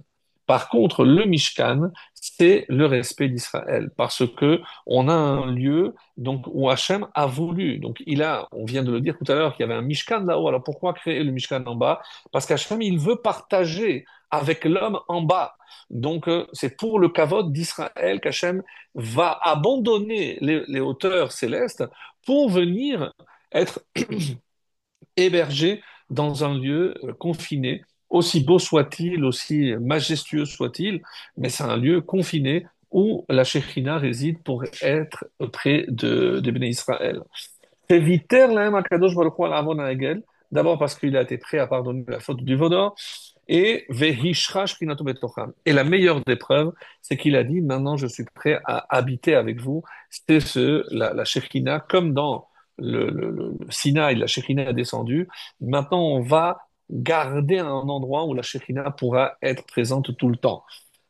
Par contre, le Mishkan, c'est le respect d'Israël, parce que on a un lieu donc où Hachem a voulu. Donc on vient de le dire tout à l'heure, qu'il y avait un Mishkan là-haut. Alors pourquoi créer le Mishkan en bas? Parce qu'Hachem, il veut partager avec l'homme en bas. Donc c'est pour le kavod d'Israël qu'Hachem va abandonner les hauteurs célestes pour venir être hébergé dans un lieu confiné, aussi beau soit-il, aussi majestueux soit-il, mais c'est un lieu confiné où la Shekhina réside pour être près de Béné Israël. Éviter l'aim akadosh baruch hu al avon ha'egel, d'abord parce qu'il a été prêt à pardonner la faute du vaudor, et vehishra shchinato betocham. Et la meilleure des preuves, c'est qu'il a dit, maintenant je suis prêt à habiter avec vous. C'est la Shekhina, comme dans le Sinaï, la Shekhina est descendue. Maintenant, on va garder un endroit où la Shekhina pourra être présente tout le temps.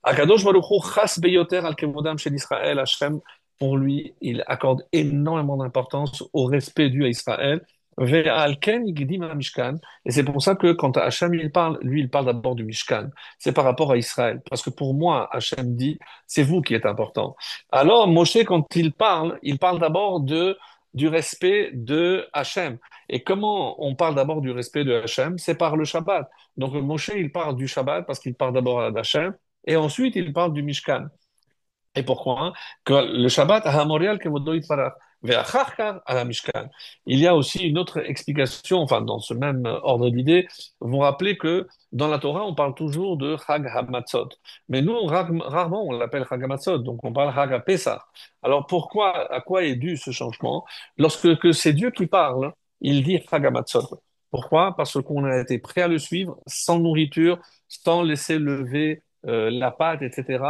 Akadosh Baruch Hu chas beyoter al kevodam shel Israël, Hashem, pour lui, il accorde énormément d'importance au respect dû à Israël. Ve'al ken yigdim ha Mishkan. Et c'est pour ça que quand Hachem il parle, lui, il parle d'abord du Mishkan. C'est par rapport à Israël. Parce que pour moi, Hachem dit, c'est vous qui êtes important. Alors, Moshe, quand il parle d'abord du respect de Hachem. Et comment on parle d'abord du respect de Hachem? C'est par le Shabbat. Donc, Moshe, il parle du Shabbat parce qu'il parle d'abord d'Hachem. Et ensuite, il parle du Mishkan. Et pourquoi? Que le Shabbat, Hamorial Kevodo Itparach, Ve'achachkar à la Mishkan. Il y a aussi une autre explication, enfin, dans ce même ordre d'idées. Vous vous rappelez que dans la Torah, on parle toujours de Chag HaMatzot. Mais nous, rarement, on l'appelle Chag HaMatzot, donc on parle Chag HaPesach. Alors pourquoi, à quoi est dû ce changement? Lorsque que c'est Dieu qui parle, il dit Chag HaMatzot. Pourquoi? Parce qu'on a été prêt à le suivre sans nourriture, sans laisser lever la pâte, etc.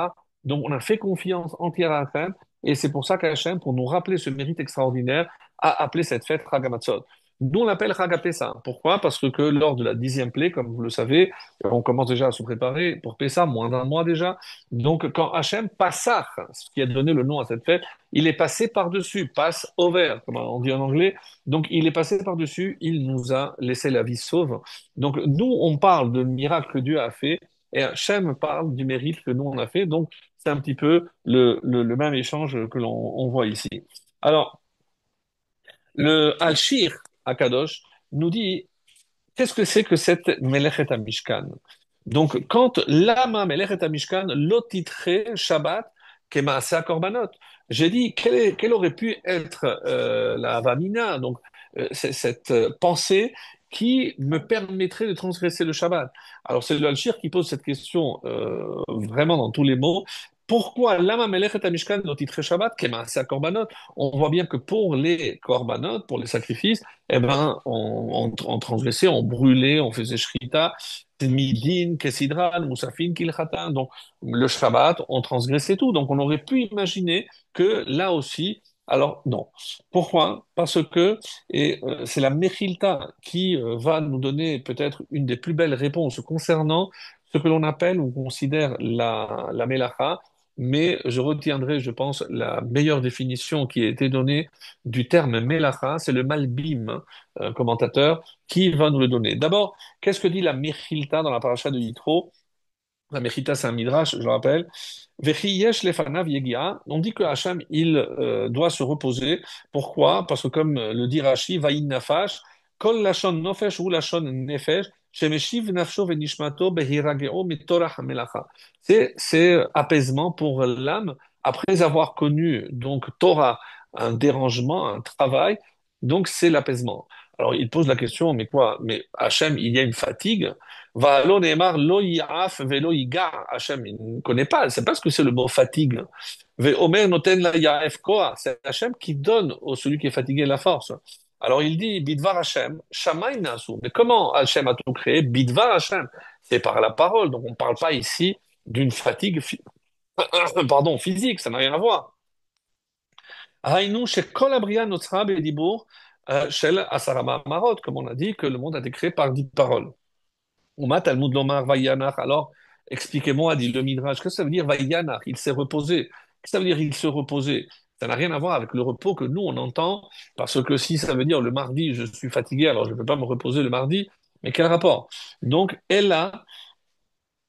Donc, on a fait confiance entière à Hachem. Et c'est pour ça qu'Hachem, pour nous rappeler ce mérite extraordinaire, a appelé cette fête Chag HaMatzot. Nous, on l'appelle Chag HaPessah. Pourquoi? Parce que lors de la 10e plaie, comme vous le savez, on commence déjà à se préparer pour Pessah, moins d'un mois déjà. Donc, quand Hachem Passach, ce qui a donné le nom à cette fête, il est passé par-dessus, passe over, comme on dit en anglais. Donc, il est passé par-dessus, il nous a laissé la vie sauve. Donc, nous, on parle de miracle que Dieu a fait, et Hachem parle du mérite que nous, on a fait. Donc, c'est un petit peu le même échange que l'on voit ici. Alors, le Al-Shir, Akadosh, nous dit qu'est-ce que c'est que cette Melechet HaMishkan? Donc, quand Lama Melechet HaMishkan lotitre Shabbat kemaaseh korbanot, j'ai dit quelle aurait pu être la Avamina, donc c'est cette pensée qui me permettrait de transgresser le Shabbat. Alors, c'est le Al-Shir qui pose cette question vraiment dans tous les mots. Pourquoi Lama Melechet HaMishkan lotitre Shabbat kemaaseh korbanot? On voit bien que pour les korbanot, pour les sacrifices, eh ben, on transgressait, on brûlait, on faisait shrita, midin, kesidran, moussafin, kilchatan. Donc, le Shabbat, on transgressait tout. Donc, on aurait pu imaginer que là aussi, alors non. Pourquoi? Parce que, et c'est la Mechilta qui va nous donner peut-être une des plus belles réponses concernant ce que l'on appelle ou considère la Melacha, mais je retiendrai, je pense, la meilleure définition qui a été donnée du terme Melacha, c'est le Malbim, hein, commentateur, qui va nous le donner. D'abord, qu'est-ce que dit la Mechilta dans la paracha de Yitro? La Mechilta, c'est un midrash, je le rappelle. Vechi yesh lefanav yegia. On dit que Hacham, il doit se reposer. Pourquoi? Parce que comme le dit Rashi, vaïn nafash, kol lashon nofesh ou lashon nefesh, shemeshiv nafsho venishmato behirageo mitorah melacha. C'est apaisement pour l'âme après avoir connu donc Torah, un dérangement, un travail. Donc c'est l'apaisement. Alors il pose la question, mais quoi? Mais Hachem, il y a une fatigue. Va lo ne'emar lo yi'af velo yigar. Hachem, il ne connaît pas, c'est pas ce que c'est le mot fatigue. Ve omer noten la ya'ef koa. C'est Hachem qui donne au celui qui est fatigué la force. Alors il dit, bidvar Hachem, shamay nasu. Mais comment Hachem a tout créé? Bidvar Hachem. C'est par la parole. Donc on ne parle pas ici d'une fatigue pardon, physique, ça n'a rien à voir. Haïnou, chez Kol Abria Notzra Bedibour, Shel Asarama Marot, comme on a dit, que le monde a été créé par 10 paroles. Uma Talmud Lomar Vayanach. Alors, expliquez-moi, dit le Midrash, qu'est-ce que ça veut dire Vayanach? Il s'est reposé. Qu'est-ce que ça veut dire il se reposait? Ça n'a rien à voir avec le repos que nous on entend, parce que si ça veut dire le mardi, je suis fatigué, alors je ne peux pas me reposer le mardi. Mais quel rapport? Donc, elle a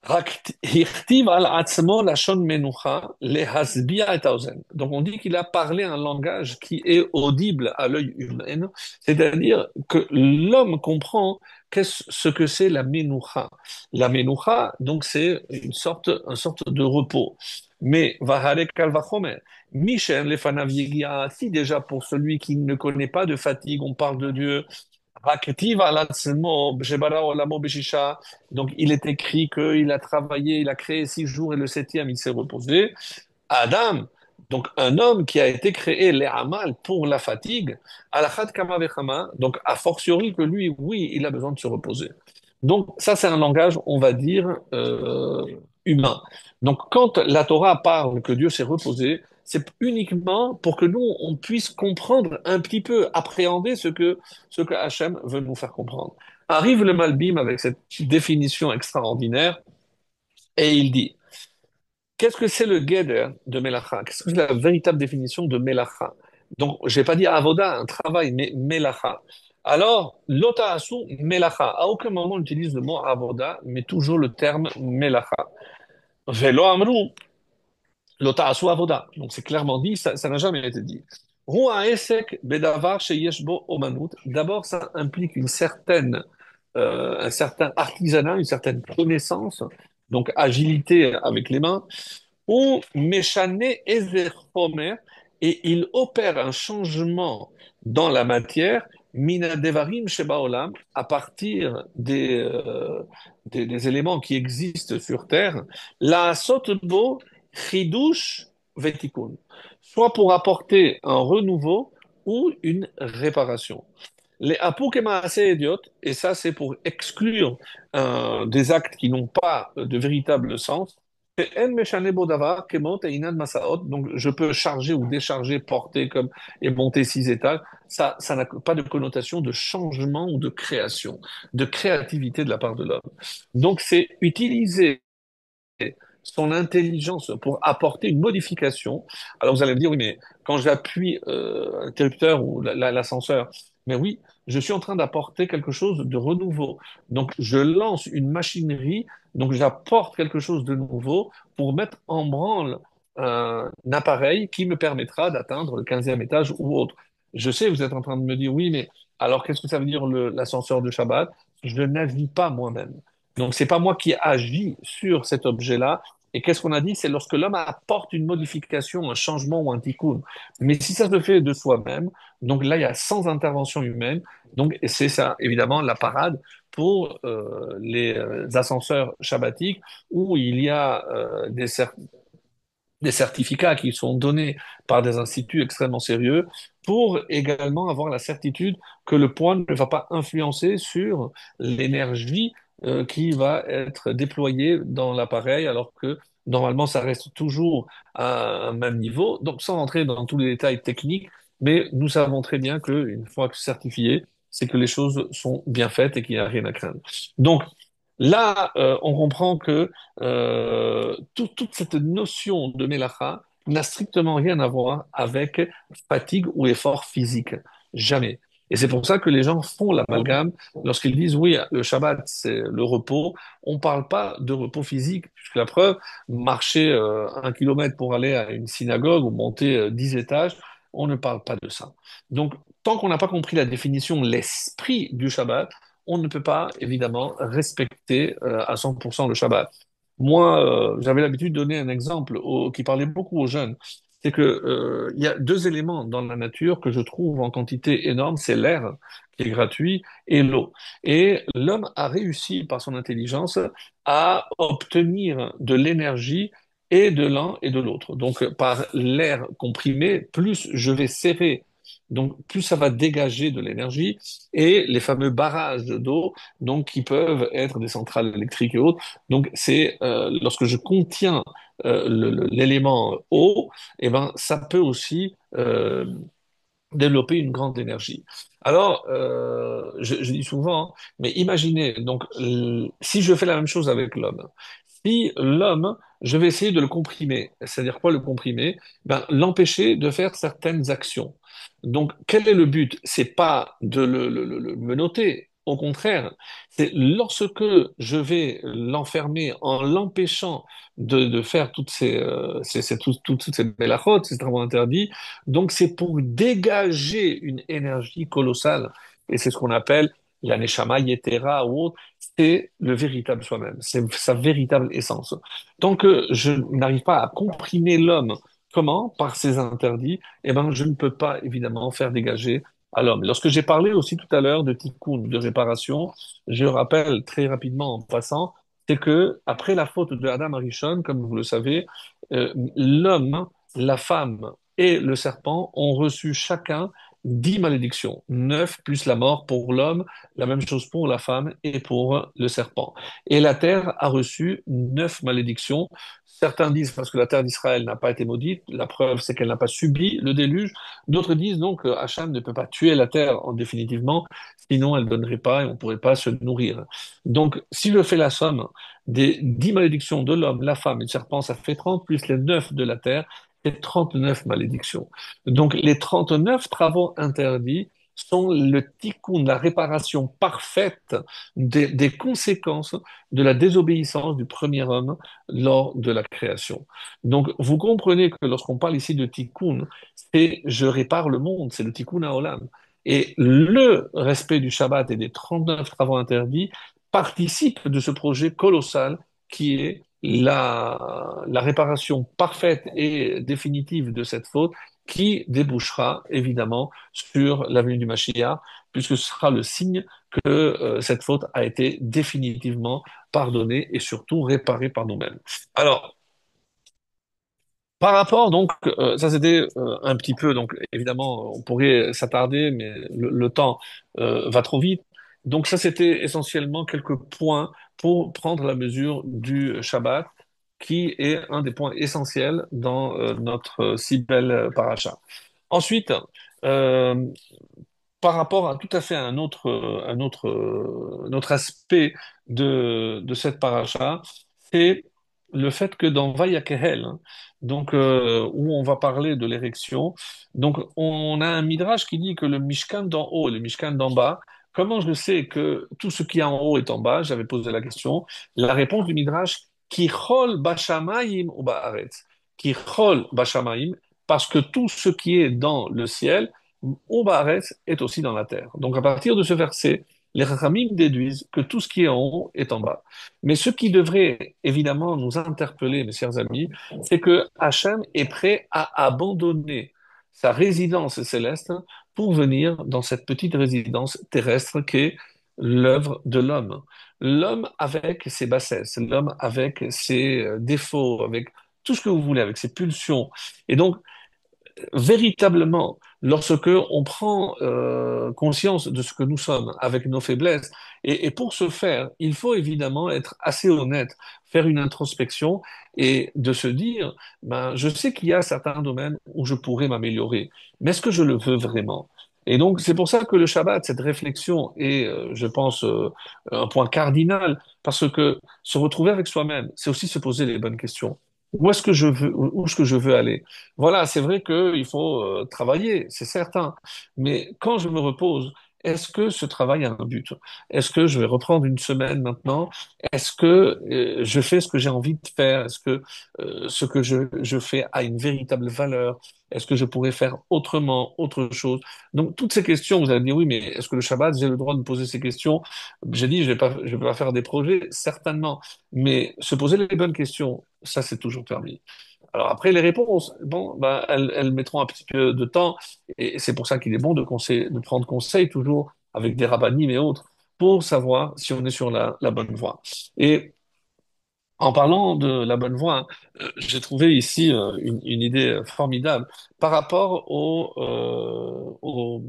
הכתיב על עצמו לשון מנוחה להשביע את האוזן. Donc on dit qu'il a parlé un langage qui est audible à l'œil humain, c'est-à-dire que l'homme comprend ce que c'est la menoucha. La menoucha, donc c'est une sorte de repos. Mais vaharek kal vachomer, Michel lefanav yegia, si déjà pour celui qui ne connaît pas de fatigue, on parle de Dieu, Haktiv alatzmo, Bshebara olamo beshisha. Donc, il est écrit qu'il a travaillé, il a créé 6 jours et le septième, il s'est reposé. Adam, donc un homme qui a été créé, les amal, pour la fatigue, alachat kama vechama, donc a fortiori que lui, oui, il a besoin de se reposer. Donc, ça, c'est un langage, on va dire, humain. Donc, quand la Torah parle que Dieu s'est reposé, c'est uniquement pour que nous, on puisse comprendre un petit peu, appréhender ce que Hachem veut nous faire comprendre. Arrive le Malbim avec cette définition extraordinaire et il dit, qu'est-ce que c'est le Geder de Melacha? Qu'est-ce que c'est la véritable définition de Melacha? Donc, j'ai pas dit avoda, un travail, mais Melacha. Alors, lota asu Melacha. À aucun moment on utilise le mot avoda, mais toujours le terme Melacha. Velo amru, lota asu avoda. Donc, c'est clairement dit, ça n'a jamais été dit. Rua esek bedavar sheyesh bo omanut. D'abord, ça implique un certain artisanat, une certaine connaissance, donc agilité avec les mains ou Meshane Ezer Homer, et il opère un changement dans la matière, Mina Devarim Sheba Olam, à partir des éléments qui existent sur Terre, la Sotbo Chidush Vetikun, soit pour apporter un renouveau ou une réparation. Les apok et maaseh idiot, et ça c'est pour exclure des actes qui n'ont pas de véritable sens. C'est en meshane bo davar kemot et inan masaot. Donc je peux charger ou décharger, porter comme et monter 6 étages. Ça n'a pas de connotation de changement ou de création, de créativité de la part de l'homme. Donc c'est utiliser son intelligence pour apporter une modification. Alors vous allez me dire, oui, mais quand j'appuie l'interrupteur ou l'ascenseur, mais oui, je suis en train d'apporter quelque chose de renouveau. Donc je lance une machinerie, donc j'apporte quelque chose de nouveau pour mettre en branle un appareil qui me permettra d'atteindre le 15e étage ou autre. Je sais, vous êtes en train de me dire, oui, mais alors qu'est-ce que ça veut dire l'ascenseur de Shabbat? Je n'agis pas moi-même. Donc, c'est pas moi qui agis sur cet objet-là, et qu'est-ce qu'on a dit? C'est lorsque l'homme apporte une modification, un changement ou un tikkun. Mais si ça se fait de soi-même, donc là, il y a sans intervention humaine. Donc, c'est ça, évidemment, la parade pour les ascenseurs shabbatiques où il y a des certificats qui sont donnés par des instituts extrêmement sérieux pour également avoir la certitude que le poids ne va pas influencer sur l'énergie qui va être déployée dans l'appareil, alors que normalement ça reste toujours à un même niveau. Donc sans entrer dans tous les détails techniques, mais nous savons très bien qu'une fois que certifié, c'est que les choses sont bien faites et qu'il n'y a rien à craindre. Donc là, on comprend que toute cette notion de mélacha n'a strictement rien à voir avec fatigue ou effort physique. Jamais. Et c'est pour ça que les gens font l'amalgame lorsqu'ils disent oui, le Shabbat, c'est le repos. On ne parle pas de repos physique, puisque la preuve, marcher 1 kilomètre pour aller à une synagogue ou monter 10 étages, on ne parle pas de ça. Donc, tant qu'on n'a pas compris la définition, l'esprit du Shabbat, on ne peut pas, évidemment, respecter à 100% le Shabbat. Moi, j'avais l'habitude de donner un exemple qui parlait beaucoup aux jeunes. C'est que, il y a deux éléments dans la nature que je trouve en quantité énorme, c'est l'air, qui est gratuit, et l'eau. Et l'homme a réussi, par son intelligence, à obtenir de l'énergie et de l'un et de l'autre. Donc, par l'air comprimé, plus je vais serrer, donc plus ça va dégager de l'énergie, et les fameux barrages d'eau, donc qui peuvent être des centrales électriques et autres. Donc c'est lorsque je contiens l'élément eau, et ben ça peut aussi développer une grande énergie. Alors, je dis souvent, hein, mais imaginez, donc, si je fais la même chose avec l'homme, si l'homme, je vais essayer de le comprimer, c'est-à-dire quoi le comprimer? Ben, l'empêcher de faire certaines actions. Donc, quel est le but? C'est pas de le menotter. Au contraire, c'est lorsque je vais l'enfermer en l'empêchant de faire toutes ces mélachotes, ces travaux interdits, donc, c'est pour dégager une énergie colossale. Et c'est ce qu'on appelle la neshama yetera ou autre. C'est le véritable soi-même. C'est sa véritable essence. Tant que je n'arrive pas à comprimer l'homme, comment? Par ses interdits, eh ben, je ne peux pas, évidemment, faire dégager à l'homme. Lorsque j'ai parlé aussi tout à l'heure de tikkun, de réparation, je rappelle très rapidement en passant, c'est que après la faute de Adam Arishon, comme vous le savez, l'homme, la femme et le serpent ont reçu chacun 10 malédictions, 9 plus la mort pour l'homme, la même chose pour la femme et pour le serpent. Et la terre a reçu 9 malédictions. Certains disent parce que la terre d'Israël n'a pas été maudite, la preuve c'est qu'elle n'a pas subi le déluge. D'autres disent donc que Hacham ne peut pas tuer la terre définitivement, sinon elle ne donnerait pas et on ne pourrait pas se nourrir. Donc si je fais la somme des 10 malédictions de l'homme, la femme et le serpent, ça fait 30 plus les 9 de la terre, et 39 malédictions. Donc les 39 travaux interdits sont le tikkun, la réparation parfaite des conséquences de la désobéissance du premier homme lors de la création. Donc vous comprenez que lorsqu'on parle ici de tikkun, c'est je répare le monde, c'est le tikkun haolam. Et le respect du Shabbat et des 39 travaux interdits participe de ce projet colossal qui est la réparation parfaite et définitive de cette faute qui débouchera évidemment sur la venue du Mashiach, puisque ce sera le signe que cette faute a été définitivement pardonnée et surtout réparée par nous-mêmes. Alors, Par rapport, donc, ça c'était un petit peu, donc évidemment, on pourrait s'attarder, mais le temps va trop vite. Donc ça c'était essentiellement quelques points pour prendre la mesure du Shabbat, qui est un des points essentiels dans notre si belle paracha. Ensuite, euh, par rapport à tout à fait un autre aspect de cette paracha, c'est le fait que dans Vayakhel, hein, donc où on va parler de l'érection, donc on a un midrash qui dit que le Mishkan d'en haut et le Mishkan d'en bas, comment je sais que tout ce qui est en haut est en bas? J'avais posé la question. La réponse du midrash, Kichol bashamayim ou ba'aretz. Kichol bashamayim, parce que tout ce qui est dans le ciel Ubaretz est aussi dans la terre. Donc à partir de ce verset, les Rachamim déduisent que tout ce qui est en haut est en bas. Mais ce qui devrait évidemment nous interpeller, mes chers amis, c'est que Hachem est prêt à abandonner sa résidence céleste pour venir dans cette petite résidence terrestre qu'est l'œuvre de l'homme. L'homme avec ses bassesses, l'homme avec ses défauts, avec tout ce que vous voulez, avec ses pulsions. Et donc, véritablement, lorsque on prend conscience de ce que nous sommes avec nos faiblesses, et pour ce faire, il faut évidemment être assez honnête, faire une introspection et de se dire, ben, je sais qu'il y a certains domaines où je pourrais m'améliorer, mais est-ce que je le veux vraiment? Et donc, c'est pour ça que le Shabbat, cette réflexion est, je pense, un point cardinal, parce que se retrouver avec soi-même, c'est aussi se poser les bonnes questions. Où est-ce que je veux, où est-ce que je veux aller? Voilà, c'est vrai qu'il faut travailler, c'est certain. Mais quand je me repose, est-ce que ce travail a un but? Est-ce que je vais reprendre une semaine maintenant? Est-ce que je fais ce que j'ai envie de faire? Est-ce que ce que je fais a une véritable valeur? Est-ce que je pourrais faire autrement, autre chose? Donc, toutes ces questions, vous allez me dire, oui, mais est-ce que le Shabbat, j'ai le droit de me poser ces questions? J'ai dit, je vais pas faire des projets, certainement. Mais se poser les bonnes questions, ça, c'est toujours permis. Alors après, les réponses, bon, ben, elles mettront un petit peu de temps, et c'est pour ça qu'il est bon de prendre conseil toujours avec des rabbinim et autres, pour savoir si on est sur la bonne voie. Et en parlant de la bonne voie, j'ai trouvé ici une idée formidable par rapport aux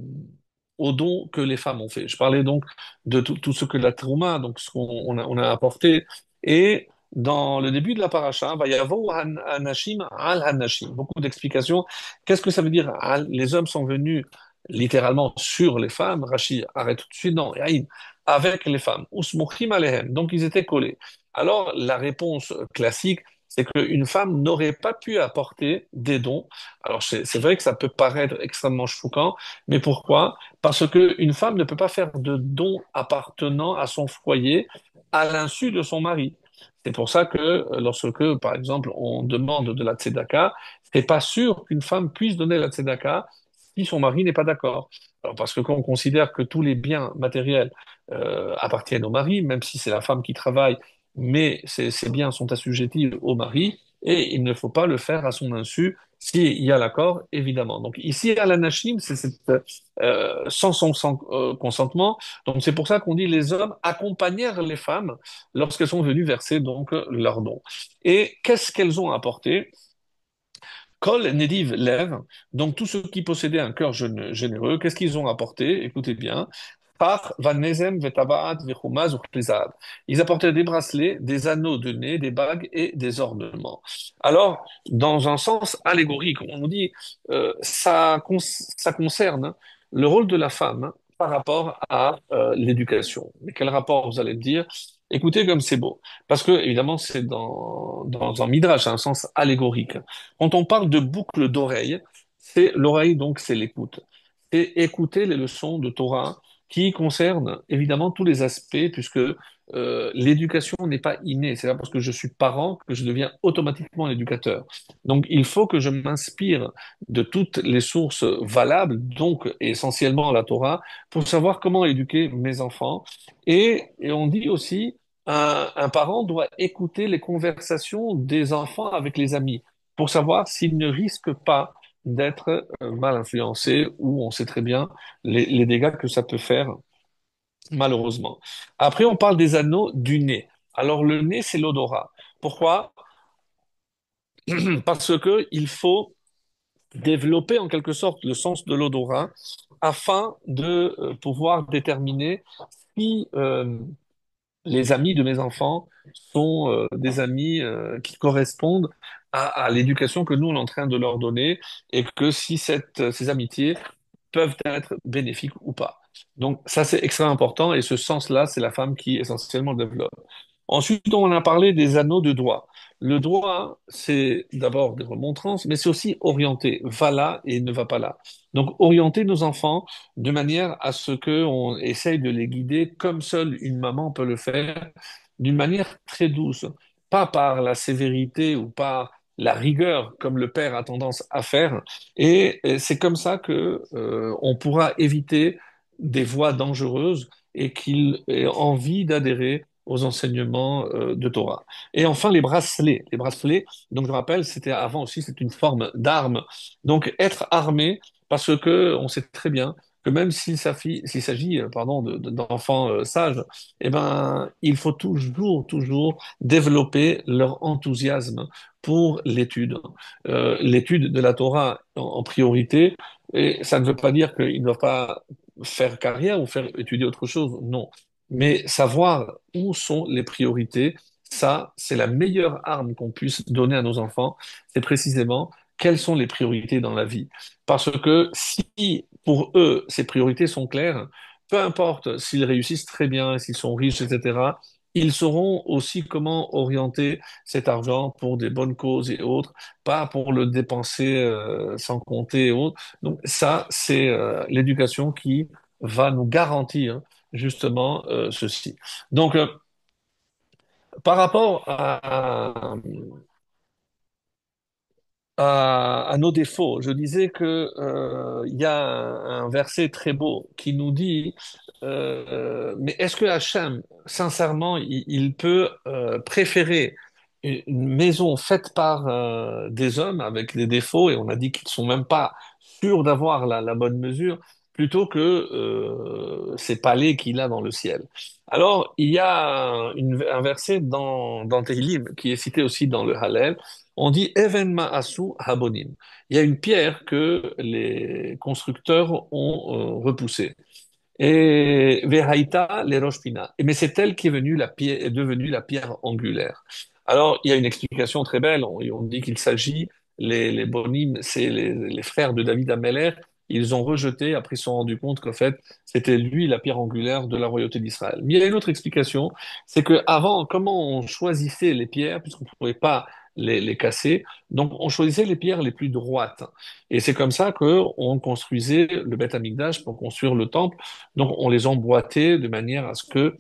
dons que les femmes ont fait. Je parlais donc de tout ce que la Trouma, donc ce on a apporté, et dans le début de la paracha, va y avoir Hanashim al Hanashim, beaucoup d'explications. Qu'est-ce que ça veut dire? Les hommes sont venus littéralement sur les femmes. Rachi arrête tout de suite, non, Yaïn, avec les femmes. Usmuchim alehem, donc ils étaient collés. Alors, la réponse classique, c'est qu'une femme n'aurait pas pu apporter des dons. Alors, c'est vrai que ça peut paraître extrêmement choquant, mais pourquoi? Parce qu'une femme ne peut pas faire de dons appartenant à son foyer à l'insu de son mari. C'est pour ça que lorsque, par exemple, on demande de la tzedaka, c'est pas sûr qu'une femme puisse donner la tzedaka si son mari n'est pas d'accord. Alors, parce que quand on considère que tous les biens matériels appartiennent au mari, même si c'est la femme qui travaille, mais ces biens sont assujettis au mari et il ne faut pas le faire à son insu s'il y a l'accord, évidemment. Donc ici, à l'anachim, sans consentement. Donc c'est pour ça qu'on dit les hommes accompagnèrent les femmes lorsqu'elles sont venues verser donc leurs dons. Et qu'est-ce qu'elles ont apporté? Kol Nediv Lev, donc tous ceux qui possédaient un cœur généreux, qu'est-ce qu'ils ont apporté? Écoutez bien. Par Vanezem, Vetabaat, Vechumaz, Uchprizad. Ils apportaient des bracelets, des anneaux de nez, des bagues et des ornements. Alors, dans un sens allégorique, on nous dit, ça concerne le rôle de la femme par rapport à l'éducation. Mais quel rapport, vous allez me dire? Écoutez comme c'est beau. Parce que, évidemment, c'est dans un midrash, un sens allégorique. Quand on parle de boucle d'oreille, c'est l'oreille, donc c'est l'écoute. Et écouter les leçons de Torah qui concernent évidemment tous les aspects, puisque l'éducation n'est pas innée. C'est pas parce que je suis parent que je deviens automatiquement éducateur. Donc il faut que je m'inspire de toutes les sources valables, donc essentiellement la Torah, pour savoir comment éduquer mes enfants. Et on dit aussi, un parent doit écouter les conversations des enfants avec les amis pour savoir s'ils ne risquent pas d'être mal influencés ou on sait très bien les dégâts que ça peut faire malheureusement. Après, on parle des anneaux du nez. Alors le nez, c'est l'odorat. Pourquoi? parce que il faut développer en quelque sorte le sens de l'odorat afin de pouvoir déterminer si les amis de mes enfants sont des amis qui correspondent à l'éducation que nous on est en train de leur donner et que si ces amitiés peuvent être bénéfiques ou pas. Donc ça c'est extrêmement important et ce sens-là, c'est la femme qui essentiellement le développe. Ensuite, on a parlé des anneaux de doigt. Le doigt, c'est d'abord des remontrances, mais c'est aussi orienter, va là et ne va pas là. Donc, orienter nos enfants de manière à ce qu'on essaye de les guider comme seule une maman peut le faire, d'une manière très douce, pas par la sévérité ou par la rigueur comme le père a tendance à faire. Et c'est comme ça que on pourra éviter des voies dangereuses et qu'il ait envie d'adhérer aux enseignements de Torah. Et enfin, les bracelets. Les bracelets, donc je rappelle, c'était avant aussi, c'est une forme d'arme. Donc être armé, parce que on sait très bien que même s'il s'agit, pardon, d'enfants sages, eh ben, il faut toujours développer leur enthousiasme pour l'étude. L'étude de la Torah en priorité, et ça ne veut pas dire qu'ils ne doivent pas faire carrière ou faire étudier autre chose, non. Mais savoir où sont les priorités, ça, c'est la meilleure arme qu'on puisse donner à nos enfants. C'est précisément quelles sont les priorités dans la vie. Parce que si pour eux, ces priorités sont claires, peu importe s'ils réussissent très bien, s'ils sont riches, etc., ils sauront aussi comment orienter cet argent pour des bonnes causes et autres, pas pour le dépenser sans compter et autres. Donc ça, c'est l'éducation qui va nous garantir justement ceci. Donc, par rapport à nos défauts, je disais que il y a un verset très beau qui nous dit, mais est-ce que Hachem, sincèrement, il peut préférer une maison faite par des hommes avec des défauts, et on a dit qu'ils sont même pas sûrs d'avoir la bonne mesure, plutôt que ces palais qu'il a dans le ciel. Alors, il y a un verset dans Tehillim qui est cité aussi dans le Hallel. On dit Even Ma'asu Habonim. Il y a une pierre que les constructeurs ont repoussée. Et Vehaïta les Roshpina. Mais c'est elle qui est devenue la pierre angulaire. Alors, il y a une explication très belle. On dit qu'il s'agit, les Bonim, c'est les frères de David Ameller. Ils ont rejeté, après ils se sont rendus compte qu'en fait, c'était lui la pierre angulaire de la royauté d'Israël. Mais il y a une autre explication, c'est que avant, comment on choisissait les pierres, puisqu'on ne pouvait pas les casser, donc on choisissait les pierres les plus droites. Et c'est comme ça qu'on construisait le Beth Amikdash pour construire le temple. Donc, on les emboîtait de manière à ce que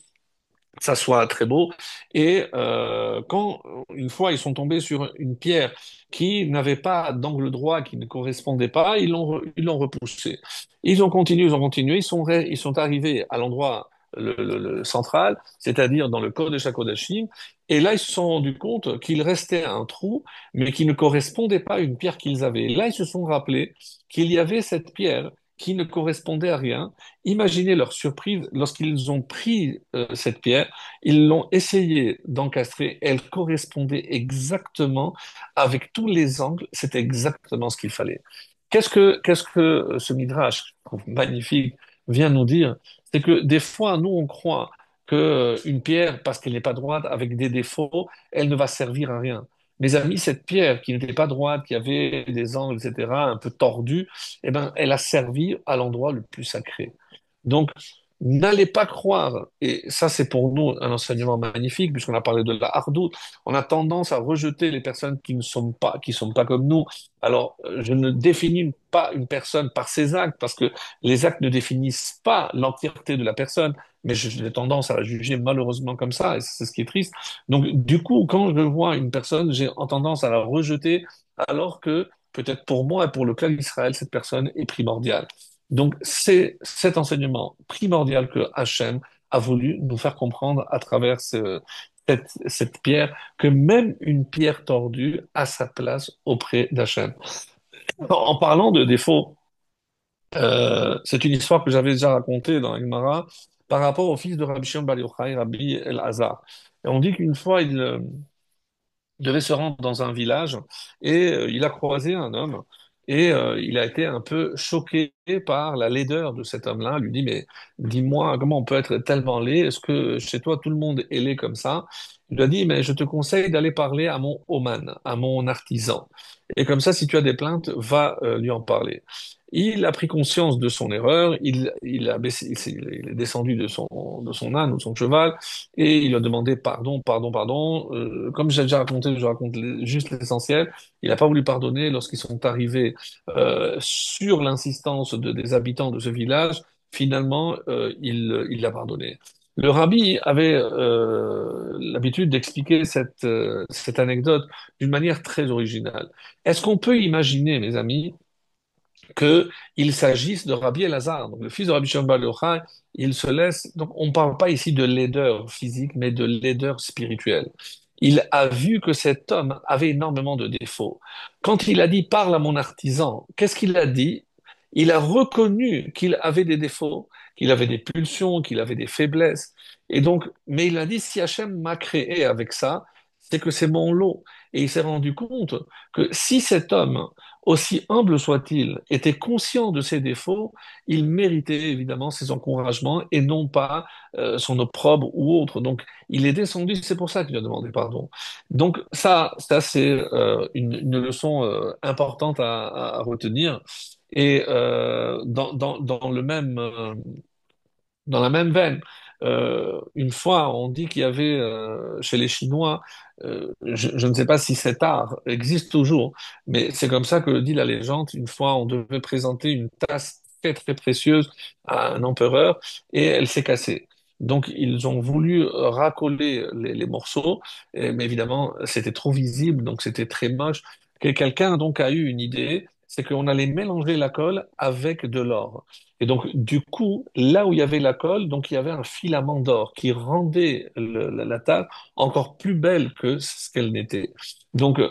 ça soit très beau. Et quand, une fois, ils sont tombés sur une pierre qui n'avait pas d'angle droit, qui ne correspondait pas, ils l'ont repoussé. Ils ont continué, ils sont arrivés à l'endroit le central, c'est-à-dire dans le Kodesh HaKodashim, et là, ils se sont rendus compte qu'il restait un trou, mais qui ne correspondait pas à une pierre qu'ils avaient. Là, ils se sont rappelés qu'il y avait cette pierre qui ne correspondait à rien. Imaginez leur surprise lorsqu'ils ont pris cette pierre, ils l'ont essayé d'encastrer, elle correspondait exactement avec tous les angles, c'était exactement ce qu'il fallait. Qu'est-ce que ce midrash, je trouve magnifique, vient nous dire? C'est que des fois, nous, on croit que une pierre, parce qu'elle n'est pas droite, avec des défauts, elle ne va servir à rien. Mes amis, cette pierre qui n'était pas droite, qui avait des angles, etc., un peu tordus, eh ben, elle a servi à l'endroit le plus sacré. Donc, n'allez pas croire, et ça c'est pour nous un enseignement magnifique, puisqu'on a parlé de la hardoute, on a tendance à rejeter les personnes qui sont pas comme nous. Alors, je ne définis pas une personne par ses actes, parce que les actes ne définissent pas l'entièreté de la personne, mais j'ai tendance à la juger malheureusement comme ça, et c'est ce qui est triste. Donc, du coup, quand je vois une personne, j'ai tendance à la rejeter, alors que peut-être pour moi et pour le clan d'Israël, cette personne est primordiale. Donc, c'est cet enseignement primordial que Hachem a voulu nous faire comprendre à travers cette pierre, que même une pierre tordue a sa place auprès d'Hachem. En parlant de défauts, c'est une histoire que j'avais déjà racontée dans la Gemara par rapport au fils de Rabbi Shimon Bar Yochai, Rabbi El-Hazar. Et on dit qu'une fois, devait se rendre dans un village et il a croisé un homme et il a été un peu choqué par la laideur de cet homme-là. Il lui dit, mais dis-moi, comment on peut être tellement laid? Est-ce que chez toi tout le monde est laid comme ça? Il lui a dit, mais je te conseille d'aller parler à mon oman, à mon artisan. Et comme ça, si tu as des plaintes, va lui en parler. Il a pris conscience de son erreur, il a baissé, il est descendu de son âne ou de son cheval, et il a demandé pardon, pardon, pardon. Comme j'ai déjà raconté, je raconte juste l'essentiel. Il n'a pas voulu pardonner lorsqu'ils sont arrivés sur l'insistance des habitants de ce village. Finalement, il l'a pardonné. Le rabbi avait l'habitude d'expliquer cette anecdote d'une manière très originale. Est-ce qu'on peut imaginer, mes amis, qu'il s'agisse de Rabbi Elazar, donc le fils de Rabbi Shimon bar Yochai, il se laisse, donc on ne parle pas ici de laideur physique, mais de laideur spirituelle. Il a vu que cet homme avait énormément de défauts. Quand il a dit parle à mon artisan, qu'est-ce qu'il a dit? Il a reconnu qu'il avait des défauts, qu'il avait des pulsions, qu'il avait des faiblesses. Et donc, mais il a dit si Hachem m'a créé avec ça, c'est que c'est mon lot. Et il s'est rendu compte que si cet homme aussi humble soit-il, était conscient de ses défauts, il méritait évidemment ses encouragements et non pas son opprobre ou autre. Donc, il est descendu, c'est pour ça qu'il a demandé pardon. Donc, ça c'est une leçon importante à retenir. Et dans dans la même veine, une fois, on dit qu'il y avait chez les Chinois, je ne sais pas si cet art existe toujours, mais c'est comme ça que dit la légende. Une fois, on devait présenter une tasse très très précieuse à un empereur et elle s'est cassée. Donc, ils ont voulu racoler les morceaux, mais évidemment, c'était trop visible, donc c'était très moche. Quelqu'un donc a eu une idée, c'est qu'on allait mélanger la colle avec de l'or. Et donc, du coup, là où il y avait la colle, donc il y avait un filament d'or qui rendait la table encore plus belle que ce qu'elle n'était. Donc,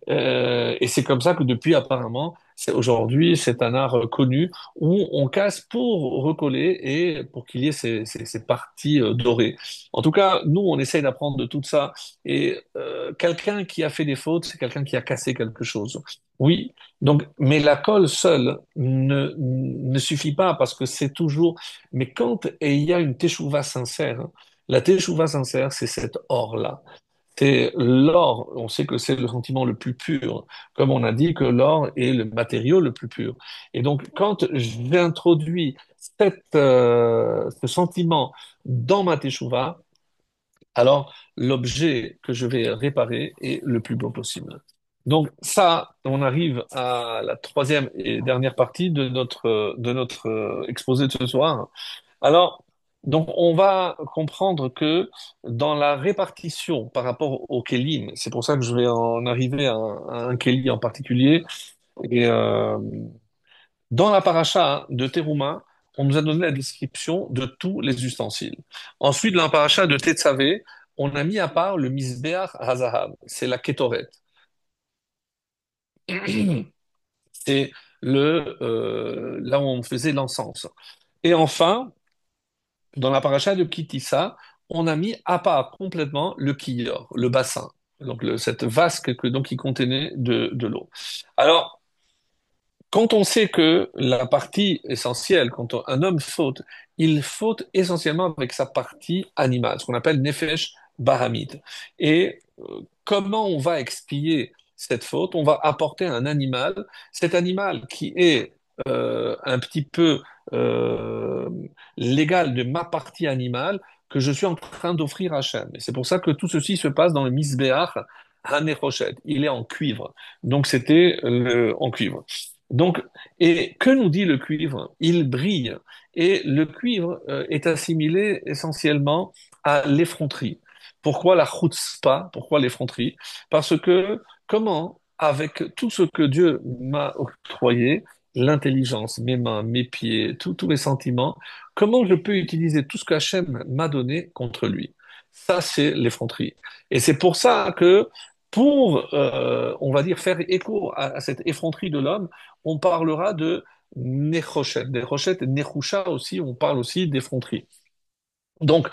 et c'est comme ça que depuis, apparemment, aujourd'hui, c'est un art connu où on casse pour recoller et pour qu'il y ait ces parties dorées. En tout cas, nous, on essaye d'apprendre de tout ça. Et quelqu'un qui a fait des fautes, c'est quelqu'un qui a cassé quelque chose. Oui, donc, mais la colle seule ne suffit pas parce que c'est toujours. Mais quand et il y a une teshuva sincère, hein, la teshuva sincère, c'est cet or-là. C'est l'or, on sait que c'est le sentiment le plus pur, comme on a dit que l'or est le matériau le plus pur. Et donc, quand j'introduis ce sentiment dans ma teshuva, alors l'objet que je vais réparer est le plus beau possible. Donc ça, on arrive à la troisième et dernière partie de notre exposé de ce soir. Alors, donc on va comprendre que dans la répartition par rapport au kelim, c'est pour ça que je vais en arriver à un keli en particulier, et dans la paracha de Teruma, on nous a donné la description de tous les ustensiles. Ensuite, dans la paracha de Tetzavé, on a mis à part le misbeach hazahav, c'est la kétoret. C'est là où on faisait l'encens. Et enfin, dans la paracha de Kitissa, on a mis à part complètement le kiyor, le bassin, donc cette vasque donc, qui contenait de l'eau. Alors, quand on sait que la partie essentielle, quand un homme faute, il faute essentiellement avec sa partie animale, ce qu'on appelle nefesh bahamid. Et comment on va expier cette faute? On va apporter un animal, cet animal qui est un petit peu euh, l'égal de ma partie animale que je suis en train d'offrir à Hachem. Et c'est pour ça que tout ceci se passe dans le misbéach Hanechoshet. Il est en cuivre. Donc c'était en cuivre. Donc, et que nous dit le cuivre? Il brille. Et le cuivre est assimilé essentiellement à l'effronterie. Pourquoi la chutzpah? Pourquoi l'effronterie? Parce que comment, avec tout ce que Dieu m'a octroyé, l'intelligence, mes mains, mes pieds, tous mes sentiments, comment je peux utiliser tout ce que Hachem m'a donné contre lui? Ça, c'est l'effronterie. Et c'est pour ça que pour, on va dire, faire écho à cette effronterie de l'homme, on parlera de Nechoshet. Nechoshet et Nechusha aussi, on parle aussi d'effronterie. Donc,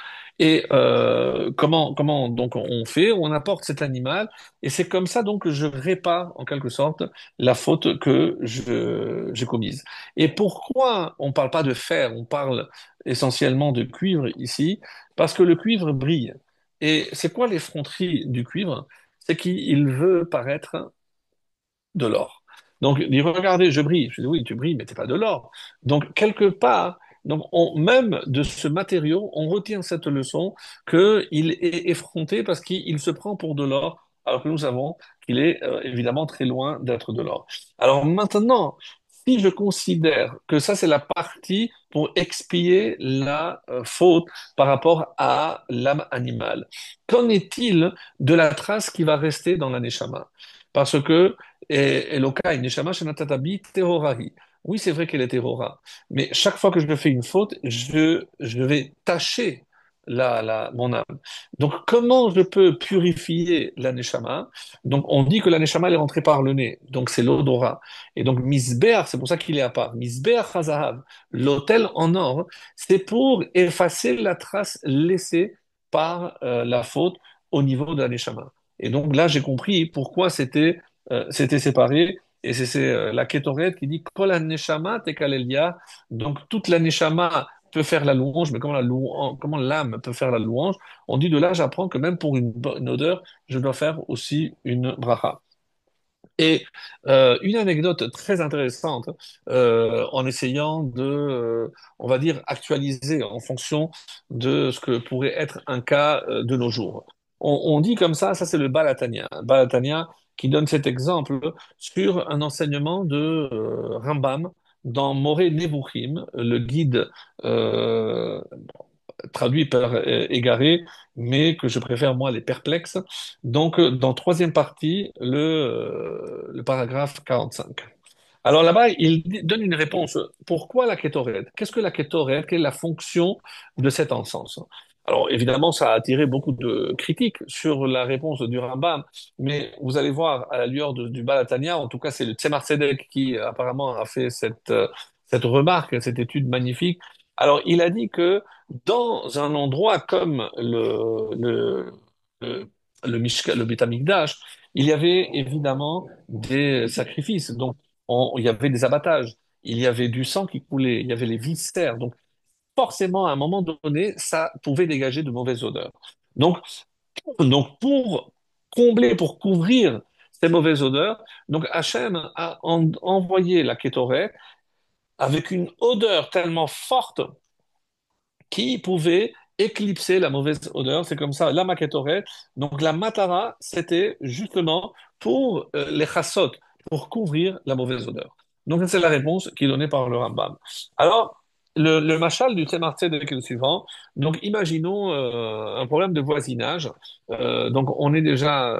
comment donc on fait? On apporte cet animal et c'est comme ça donc que je répare en quelque sorte la faute que j'ai commise. Et pourquoi on parle pas de fer, on parle essentiellement de cuivre ici? Parce que le cuivre brille. Et c'est quoi l'effronterie du cuivre? C'est qu'il veut paraître de l'or. Donc, il dit, regardez, je brille. Je dis, oui, tu brilles, mais t'es pas de l'or. Donc, quelque part, même de ce matériau, on retient cette leçon qu'il est effronté parce qu'il se prend pour de l'or, alors que nous savons qu'il est évidemment très loin d'être de l'or. Alors maintenant, si je considère que ça, c'est la partie pour expier la faute par rapport à l'âme animale, qu'en est-il de la trace qui va rester dans la neshama? Parce que Elokai, Neshama Shenatatabi, Tehorahi. Oui, c'est vrai qu'elle est Tehora, mais chaque fois que je fais une faute, je vais tâcher mon âme. Donc, comment je peux purifier la Neshama? Donc, on dit que la Neshama, elle est rentrée par le nez, donc c'est l'odorat. Et donc, Misbeach, c'est pour ça qu'il est à part. Misbeach Hazahav, l'autel en or, c'est pour effacer la trace laissée par la faute au niveau de la Neshama. Et donc là, j'ai compris pourquoi c'était séparé. Et c'est la Kétoret qui dit Kol neshama tekalelia. Donc toute la neshama peut faire la louange, mais comment l'âme peut faire la louange? On dit de là, j'apprends que même pour une bonne odeur, je dois faire aussi une bracha. Et une anecdote très intéressante en essayant on va dire, actualiser en fonction de ce que pourrait être un cas de nos jours. On dit comme ça c'est le Balatania. Balatania qui donne cet exemple sur un enseignement de Rambam dans Moré Nevuchim, le guide traduit par égaré, mais que je préfère moi les perplexes. Donc, dans troisième partie, le paragraphe 45. Alors là-bas, donne une réponse. Pourquoi la kétorette? Qu'est-ce que la kétorette? Quelle est la fonction de cet encens? Alors évidemment, ça a attiré beaucoup de critiques sur la réponse du Rambam, mais vous allez voir à la lueur du Balatania, en tout cas c'est le Tzemar Tzedek qui apparemment a fait cette remarque, cette étude magnifique. Alors il a dit que dans un endroit comme le le Beth Amikdash, il y avait évidemment des sacrifices. Donc il y avait des abattages, il y avait du sang qui coulait, il y avait les viscères. Donc, forcément, à un moment donné, ça pouvait dégager de mauvaises odeurs. Donc, donc pour combler, pour couvrir ces mauvaises odeurs, donc Hachem a envoyé la kétorée avec une odeur tellement forte qui pouvait éclipser la mauvaise odeur. C'est comme ça, la maquettorette. Donc la matara, c'était justement pour les chassot, pour couvrir la mauvaise odeur. Donc c'est la réponse qui est donnée par le Rambam. Alors, le machal du Tzemar Tzedek est le suivant. Donc imaginons un problème de voisinage. Donc on est déjà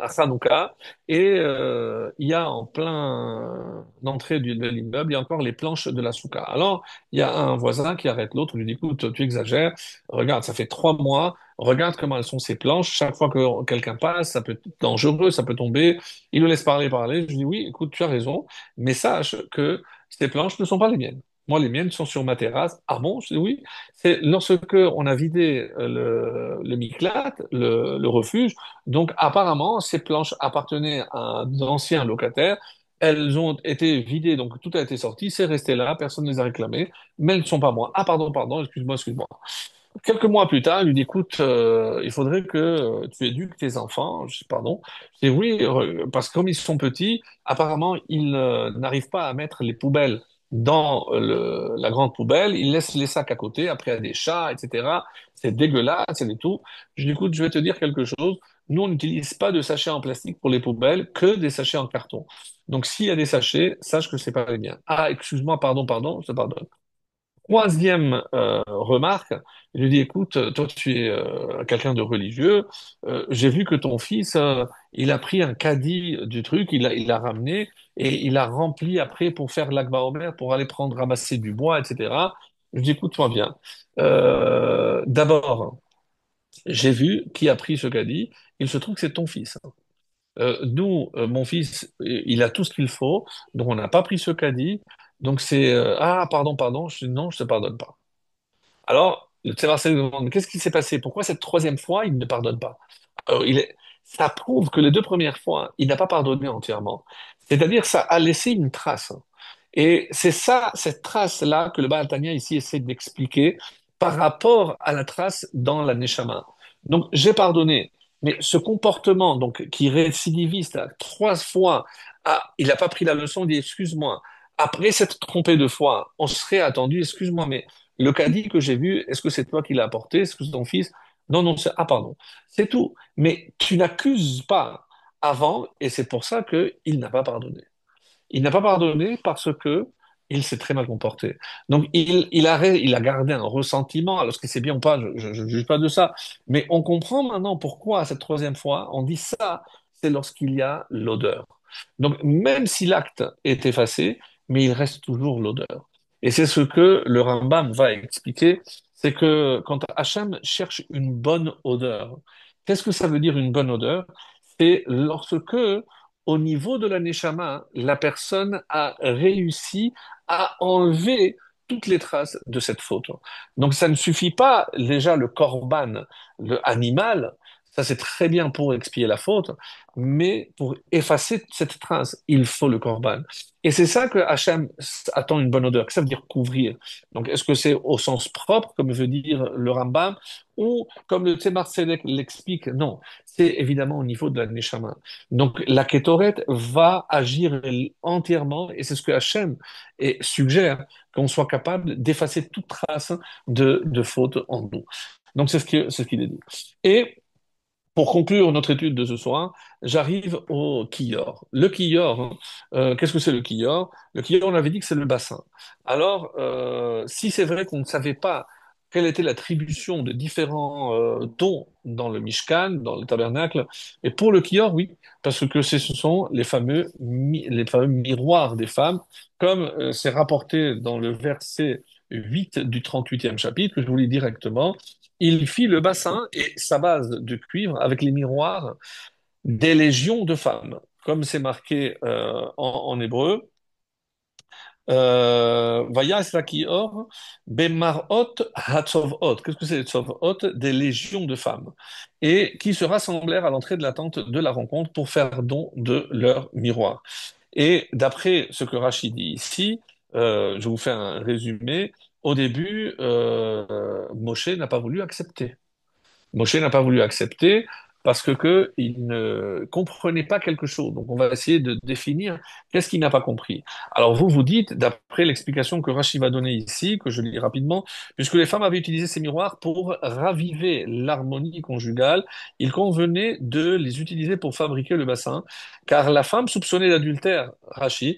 à Hanouka et il y a en plein entrée de l'immeuble, il y a encore les planches de la souka. Alors, il y a un voisin qui arrête l'autre, lui dit, écoute, tu exagères, regarde, ça fait 3 mois, regarde comment elles sont ces planches, chaque fois que quelqu'un passe, ça peut être dangereux, ça peut tomber, il le laisse parler, je lui dis, oui, écoute, tu as raison, mais sache que ces planches ne sont pas les miennes. Moi, les miennes sont sur ma terrasse. Ah bon? Je dis oui. C'est lorsque on a vidé le Miklat, le refuge. Donc, apparemment, ces planches appartenaient à d'anciens locataires. Elles ont été vidées, donc tout a été sorti, c'est resté là, personne ne les a réclamées, mais elles ne sont pas moi. Ah, pardon, pardon, excuse-moi. Quelques mois plus tard, il lui dit, écoute, il faudrait que tu éduques tes enfants. Je dis, pardon. Je dis, oui, parce que comme ils sont petits, apparemment, ils n'arrivent pas à mettre les poubelles dans la grande poubelle. Ils laissent les sacs à côté, après il y a des chats, etc. C'est dégueulasse, c'est des tout. Je dis, écoute, je vais te dire quelque chose. Nous, on n'utilise pas de sachets en plastique pour les poubelles, que des sachets en carton. Donc, s'il y a des sachets, sache que c'est pas les miens. Ah, excuse-moi, pardon, je te pardonne. Troisième remarque, je lui dis, écoute, toi tu es quelqu'un de religieux, j'ai vu que ton fils, il a pris un caddie du truc, il l'a ramené et il a rempli après pour faire l'Akba Omer, pour aller prendre, ramasser du bois, etc. Je lui dis, écoute-moi bien. D'abord, j'ai vu qui a pris ce caddie, il se trouve que c'est ton fils. Nous, mon fils, il a tout ce qu'il faut, donc on n'a pas pris ce caddie. Donc c'est ah pardon, je dis non, je te pardonne pas. Alors Le Tzemar Tzedek demande, mais qu'est-ce qui s'est passé? Pourquoi cette troisième fois, il ne pardonne pas? Alors, ça prouve que les deux premières fois, il n'a pas pardonné entièrement. C'est-à-dire, ça a laissé une trace. Et c'est ça, cette trace-là, que le Baal Tanya ici essaie d'expliquer par rapport à la trace dans la Neshama. Donc, j'ai pardonné, mais ce comportement donc qui récidiviste à trois fois, ah, il n'a pas pris la leçon, il dit excuse-moi. Après s'être trompé deux fois, on serait attendu, excuse-moi, mais le caddie que j'ai vu, est-ce que c'est toi qui l'as apporté? Est-ce que c'est ton fils? Non, non, c'est... Ah, pardon. C'est tout. Mais tu n'accuses pas avant, et c'est pour ça qu'il n'a pas pardonné. Il n'a pas pardonné parce que il s'est très mal comporté. Donc, il a gardé un ressentiment. Alors, est-ce que c'est bien ou pas, je ne juge pas de ça. Mais on comprend maintenant pourquoi, cette troisième fois, on dit ça, c'est lorsqu'il y a l'odeur. Donc, même si l'acte est effacé, mais il reste toujours l'odeur. Et c'est ce que le Rambam va expliquer, c'est que quand Hachem cherche une bonne odeur, qu'est-ce que ça veut dire une bonne odeur? C'est lorsque au niveau de la neshama, la personne a réussi à enlever toutes les traces de cette faute. Donc ça ne suffit pas déjà le korban, le animal, ça c'est très bien pour expier la faute, mais pour effacer cette trace, il faut le korban. Et c'est ça que Hachem attend une bonne odeur. Que ça veut dire couvrir. Donc est-ce que c'est au sens propre, comme veut dire le Rambam, ou comme le Tzemar Tzedek l'explique? Non, c'est évidemment au niveau de la neshama. Donc la kétoret va agir entièrement, et c'est ce que Hachem suggère, qu'on soit capable d'effacer toute trace de faute en nous. Donc c'est ce qu'il est dit. Et pour conclure notre étude de ce soir, j'arrive au Kiyor. Le Kiyor, qu'est-ce que c'est le Kiyor? Le Kiyor, on avait dit que c'est le bassin. Alors, si c'est vrai qu'on ne savait pas quelle était l'attribution de différents dons dans le Mishkan, dans le tabernacle, et pour le Kiyor, oui, parce que ce sont les fameux miroirs des femmes, comme c'est rapporté dans le verset 8 du 38e chapitre, que je vous lis directement. Il fit le bassin et sa base de cuivre avec les miroirs des légions de femmes, comme c'est marqué en hébreu. Vayas Lakior, Bemarot Hatzovot. Qu'est-ce que c'est les Tzovot? Des légions de femmes. Et qui se rassemblèrent à l'entrée de la tente de la rencontre pour faire don de leurs miroirs. Et d'après ce que Rachid dit ici, je vous fais un résumé. Au début, Moshe n'a pas voulu accepter. Moshe n'a pas voulu accepter parce que il ne comprenait pas quelque chose. Donc, on va essayer de définir qu'est-ce qu'il n'a pas compris. Alors, vous dites, d'après l'explication que Rachid va donner ici, que je lis rapidement, puisque les femmes avaient utilisé ces miroirs pour raviver l'harmonie conjugale, il convenait de les utiliser pour fabriquer le bassin, car la femme soupçonnée d'adultère, Rachid,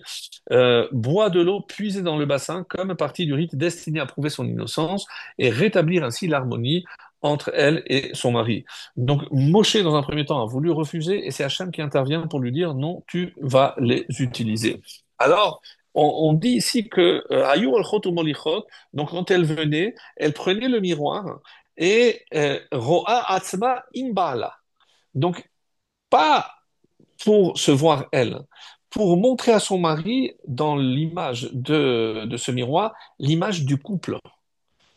boit de l'eau puisée dans le bassin comme partie du rite destiné à prouver son innocence et rétablir ainsi l'harmonie entre elle et son mari. Donc Moshe, dans un premier temps, a voulu refuser et c'est Hachem qui intervient pour lui dire non, tu vas les utiliser. Alors, on dit ici que Ayu al-Chot ou Molichot, donc quand elle venait, elle prenait le miroir et Ro'a Atzma Imbala. Donc, pas pour se voir elle, pour montrer à son mari, dans l'image de ce miroir, l'image du couple.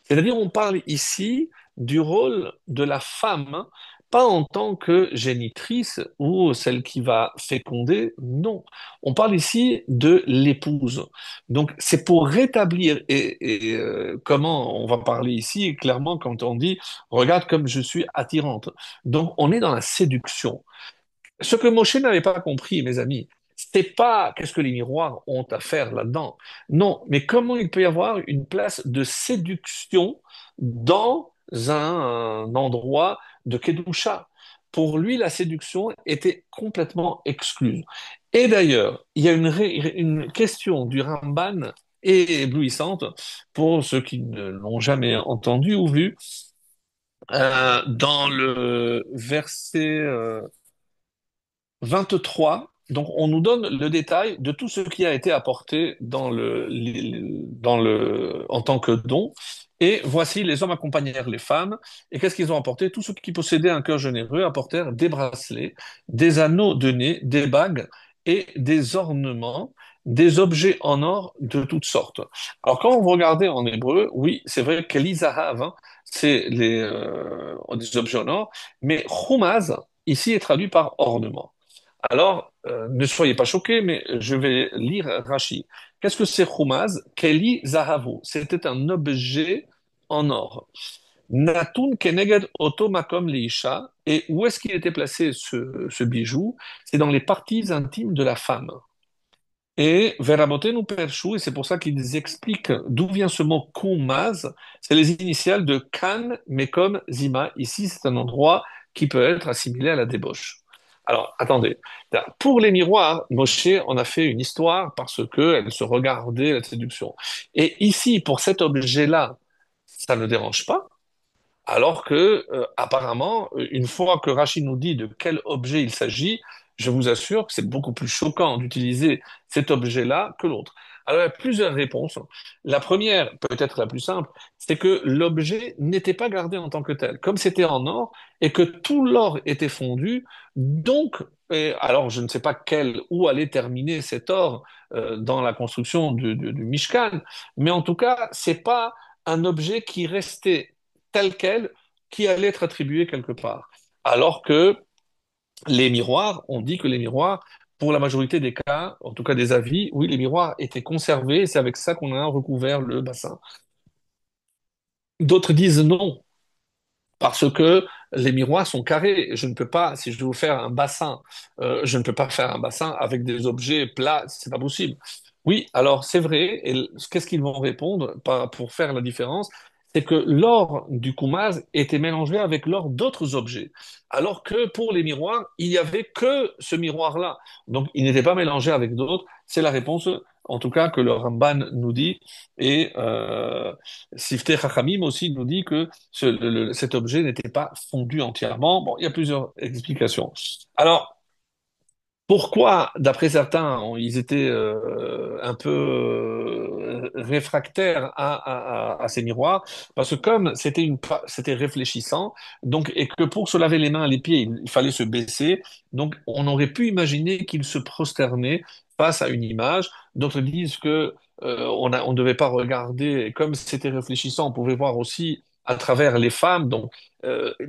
C'est-à-dire, on parle ici du rôle de la femme, pas en tant que génitrice ou celle qui va féconder, non. On parle ici de l'épouse. Donc, c'est pour rétablir, comment on va parler ici, clairement, quand on dit, regarde comme je suis attirante. Donc, on est dans la séduction. Ce que Moshe n'avait pas compris, mes amis, c'est pas qu'est-ce que les miroirs ont à faire là-dedans. Non, mais comment il peut y avoir une place de séduction dans un endroit de Kedusha? Pour lui, la séduction était complètement exclue. Et d'ailleurs, il y a une question du Ramban éblouissante pour ceux qui ne l'ont jamais entendu ou vu, dans le verset 23, donc on nous donne le détail de tout ce qui a été apporté en tant que don. Et voici, les hommes accompagnèrent les femmes. Et qu'est-ce qu'ils ont apporté? Tous ceux qui possédaient un cœur généreux apportèrent des bracelets, des anneaux de nez, des bagues et des ornements, des objets en or de toutes sortes. Alors quand vous regardez en hébreu, oui, c'est vrai qu'Elizahav, hein, c'est des objets en or, mais chumaz, ici, est traduit par ornement. Alors, ne soyez pas choqués, mais je vais lire Rashi. Qu'est-ce que c'est chumaz? Keli zahavu. C'était un objet en or. Natun keneged oto makom leisha. Et où est-ce qu'il était placé ce bijou? C'est dans les parties intimes de la femme. Et Verabotenu Pershu, et c'est pour ça qu'ils expliquent d'où vient ce mot Kumaz, c'est les initiales de Kan, Mekom, Zima. Ici, c'est un endroit qui peut être assimilé à la débauche. Alors, attendez. Pour les miroirs, Moshe en a fait une histoire parce qu'elle se regardait la séduction. Et ici, pour cet objet-là, ça ne dérange pas. Alors que, apparemment, une fois que Rachid nous dit de quel objet il s'agit, je vous assure que c'est beaucoup plus choquant d'utiliser cet objet-là que l'autre. Alors, il y a plusieurs réponses. La première, peut-être la plus simple, c'est que l'objet n'était pas gardé en tant que tel. Comme c'était en or et que tout l'or était fondu, donc, alors je ne sais pas où allait terminer cet or dans la construction du Mishkan, mais en tout cas, c'est pas un objet qui restait tel quel qui allait être attribué quelque part. Alors que les miroirs, on dit que les miroirs, pour la majorité des cas, en tout cas des avis, oui, les miroirs étaient conservés, et c'est avec ça qu'on a recouvert le bassin. D'autres disent non, parce que les miroirs sont carrés. Je ne peux pas, si je veux faire un bassin, je ne peux pas faire un bassin avec des objets plats, c'est pas possible. Oui, alors c'est vrai, et qu'est-ce qu'ils vont répondre pour faire la différence? C'est que l'or du Kumaz était mélangé avec l'or d'autres objets, alors que pour les miroirs, il n'y avait que ce miroir-là. Donc, il n'était pas mélangé avec d'autres. C'est la réponse, en tout cas, que le Ramban nous dit. Et Sifteh Chachamim aussi nous dit que cet objet n'était pas fondu entièrement. Bon, il y a plusieurs explications. Alors, pourquoi, d'après certains, ils étaient un peu réfractaires à ces miroirs? Parce que comme c'était réfléchissant, donc et que pour se laver les mains et les pieds, il fallait se baisser, donc on aurait pu imaginer qu'ils se prosternaient face à une image. D'autres disent que on ne devait pas regarder, et comme c'était réfléchissant, on pouvait voir aussi à travers les femmes. Donc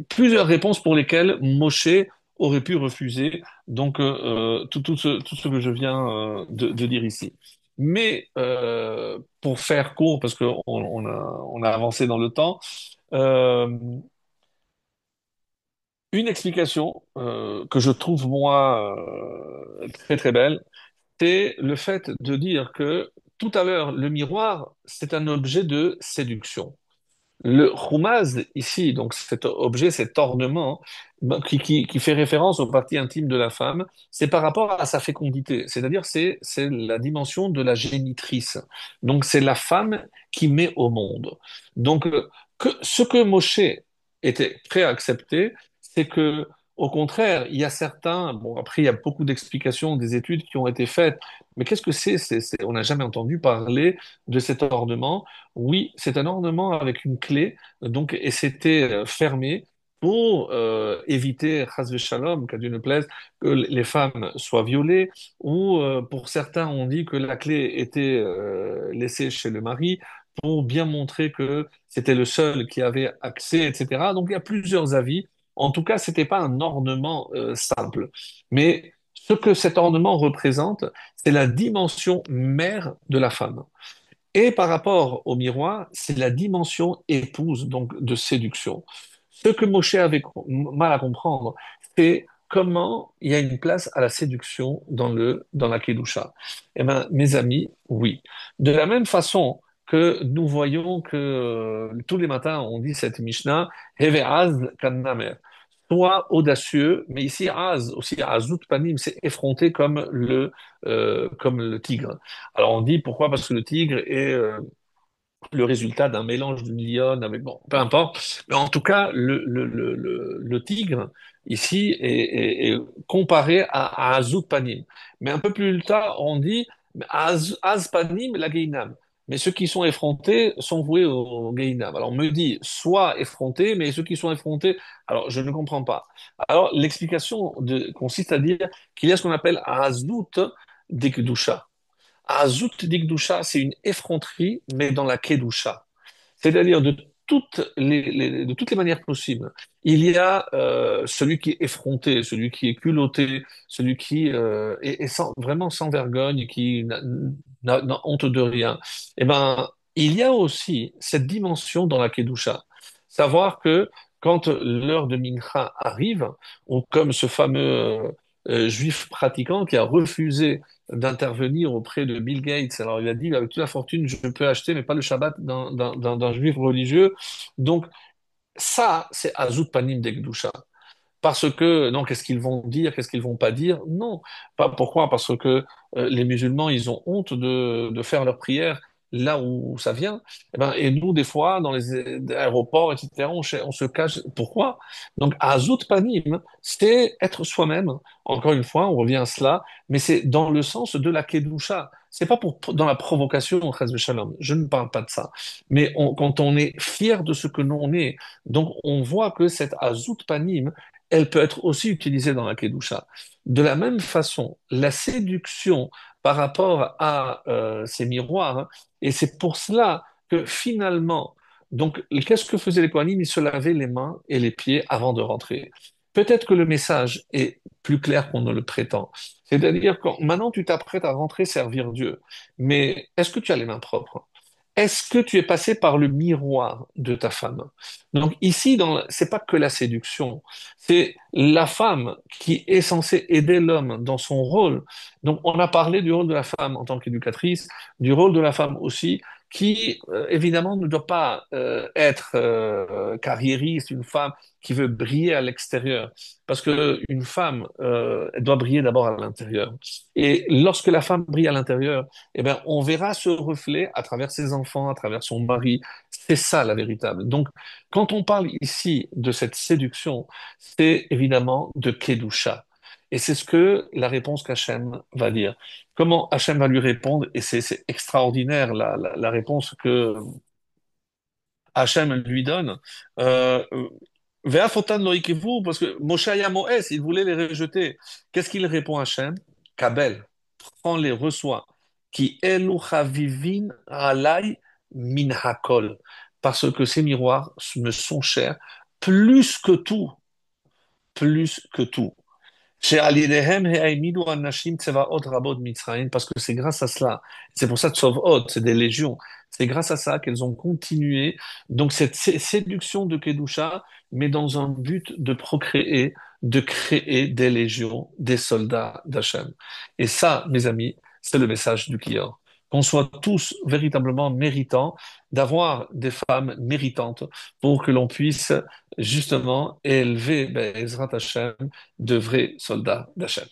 plusieurs réponses pour lesquelles Moshe aurait pu refuser donc, tout ce que je viens de dire ici. Mais pour faire court, parce on a avancé dans le temps, euh, une explication que je trouve, moi, très très belle, c'est le fait de dire que tout à l'heure, le miroir, c'est un objet de séduction. Le khumaz, ici, donc cet objet, cet ornement, ben, qui fait référence aux parties intimes de la femme, c'est par rapport à sa fécondité, c'est-à-dire c'est la dimension de la génitrice. Donc c'est la femme qui met au monde. Donc ce que Moshe était prêt à accepter, c'est que au contraire, il y a certains, bon après il y a beaucoup d'explications, des études qui ont été faites, mais qu'est-ce que on n'a jamais entendu parler de cet ornement. Oui, c'est un ornement avec une clé, donc, et c'était fermé pour éviter, chas shalom, qu'à Dieu ne plaise, que les femmes soient violées, ou pour certains, on dit que la clé était laissée chez le mari pour bien montrer que c'était le seul qui avait accès, etc. Donc, il y a plusieurs avis. En tout cas, c'était pas un ornement simple. Mais ce que cet ornement représente, c'est la dimension mère de la femme. Et par rapport au miroir, c'est la dimension épouse, donc de séduction. Ce que Moshe avait mal à comprendre, c'est comment il y a une place à la séduction dans la Kedusha. Eh bien, mes amis, oui. De la même façon que nous voyons que tous les matins, on dit cette Mishnah, Heve az kannamer. Sois audacieux, mais ici, az, aussi, azut panim, c'est effronté comme le tigre. Alors on dit pourquoi? Parce que le tigre est le résultat d'un mélange d'une lionne avec, bon, peu importe. Mais en tout cas, le tigre, ici, est comparé à Azut Panim. Mais un peu plus tard, on dit Az Panim la Geinam. Mais ceux qui sont effrontés sont voués au Geinam. Alors on me dit, soit effrontés, mais ceux qui sont effrontés, alors je ne comprends pas. Alors l'explication consiste à dire qu'il y a ce qu'on appelle Azut Dekdusha. Azut Dikdusha, c'est une effronterie, mais dans la Kedusha. C'est-à-dire de de toutes les manières possibles. Il y a celui qui est effronté, celui qui est culotté, celui qui est vraiment sans vergogne, qui n'a honte de rien. Eh ben, il y a aussi cette dimension dans la Kedusha. Savoir que quand l'heure de Mincha arrive, ou comme ce fameux juif pratiquant qui a refusé d'intervenir auprès de Bill Gates. Alors il a dit, avec toute la fortune, je peux acheter, mais pas le Shabbat d'un juif religieux. Donc ça, c'est Azout Panim d'Ekdusha. Parce que, non, qu'est-ce qu'ils vont dire, qu'est-ce qu'ils vont pas dire? Non. Pas, pourquoi? Parce que les musulmans, ils ont honte de faire leur prière là où ça vient. Eh ben, et nous, des fois, dans les aéroports, etc., on se cache. Pourquoi? Donc, Azout Panim, c'est être soi-même. Encore une fois, on revient à cela, mais c'est dans le sens de la Kedusha. C'est pas dans la provocation, Chas v'Shalom. Je ne parle pas de ça. Mais quand on est fier de ce que l'on est, donc on voit que cette Azout Panim, elle peut être aussi utilisée dans la Kedusha. De la même façon, la séduction par rapport à ces miroirs, hein, et c'est pour cela que finalement, donc, qu'est-ce que faisaient les Kohanim? Ils se lavaient les mains et les pieds avant de rentrer. Peut-être que le message est plus clair qu'on ne le prétend. C'est-à-dire que maintenant tu t'apprêtes à rentrer servir Dieu, mais est-ce que tu as les mains propres? Est-ce que tu es passé par le miroir de ta femme? Donc ici, c'est pas que la séduction, c'est la femme qui est censée aider l'homme dans son rôle. Donc on a parlé du rôle de la femme en tant qu'éducatrice, du rôle de la femme aussi, qui évidemment ne doit pas être carriériste, une femme qui veut briller à l'extérieur, parce que une femme elle doit briller d'abord à l'intérieur. Et lorsque la femme brille à l'intérieur, eh ben on verra ce reflet à travers ses enfants, à travers son mari. C'est ça la véritable. Donc quand on parle ici de cette séduction, c'est évidemment de Kedusha. Et c'est ce que la réponse qu'Hachem va dire. Comment Hachem va lui répondre, et c'est extraordinaire la réponse que Hachem lui donne. Euh, Ve'afotan lo ikevu, parce que Moshe Moès, il voulait les rejeter. Qu'est-ce qu'il répond à Hachem? Kabel, prends les, reçois. Qui elu chavivin alay min hakol. Parce que ces miroirs me sont chers plus que tout, plus que tout. שעל ידיהם העמידו אנשים צבאות רבות מצרים, parce que c'est grâce à cela, c'est pour ça que Tsovot, c'est des légions, c'est grâce à ça qu'elles ont continué, donc cette séduction de Kedusha, mais dans un but de procréer, de créer des légions, des soldats d'Hachem. Et ça, mes amis, c'est le message du Kior. Qu'on soit tous véritablement méritants d'avoir des femmes méritantes pour que l'on puisse justement élever Ezrat Hashem de vrais soldats d'Hachem.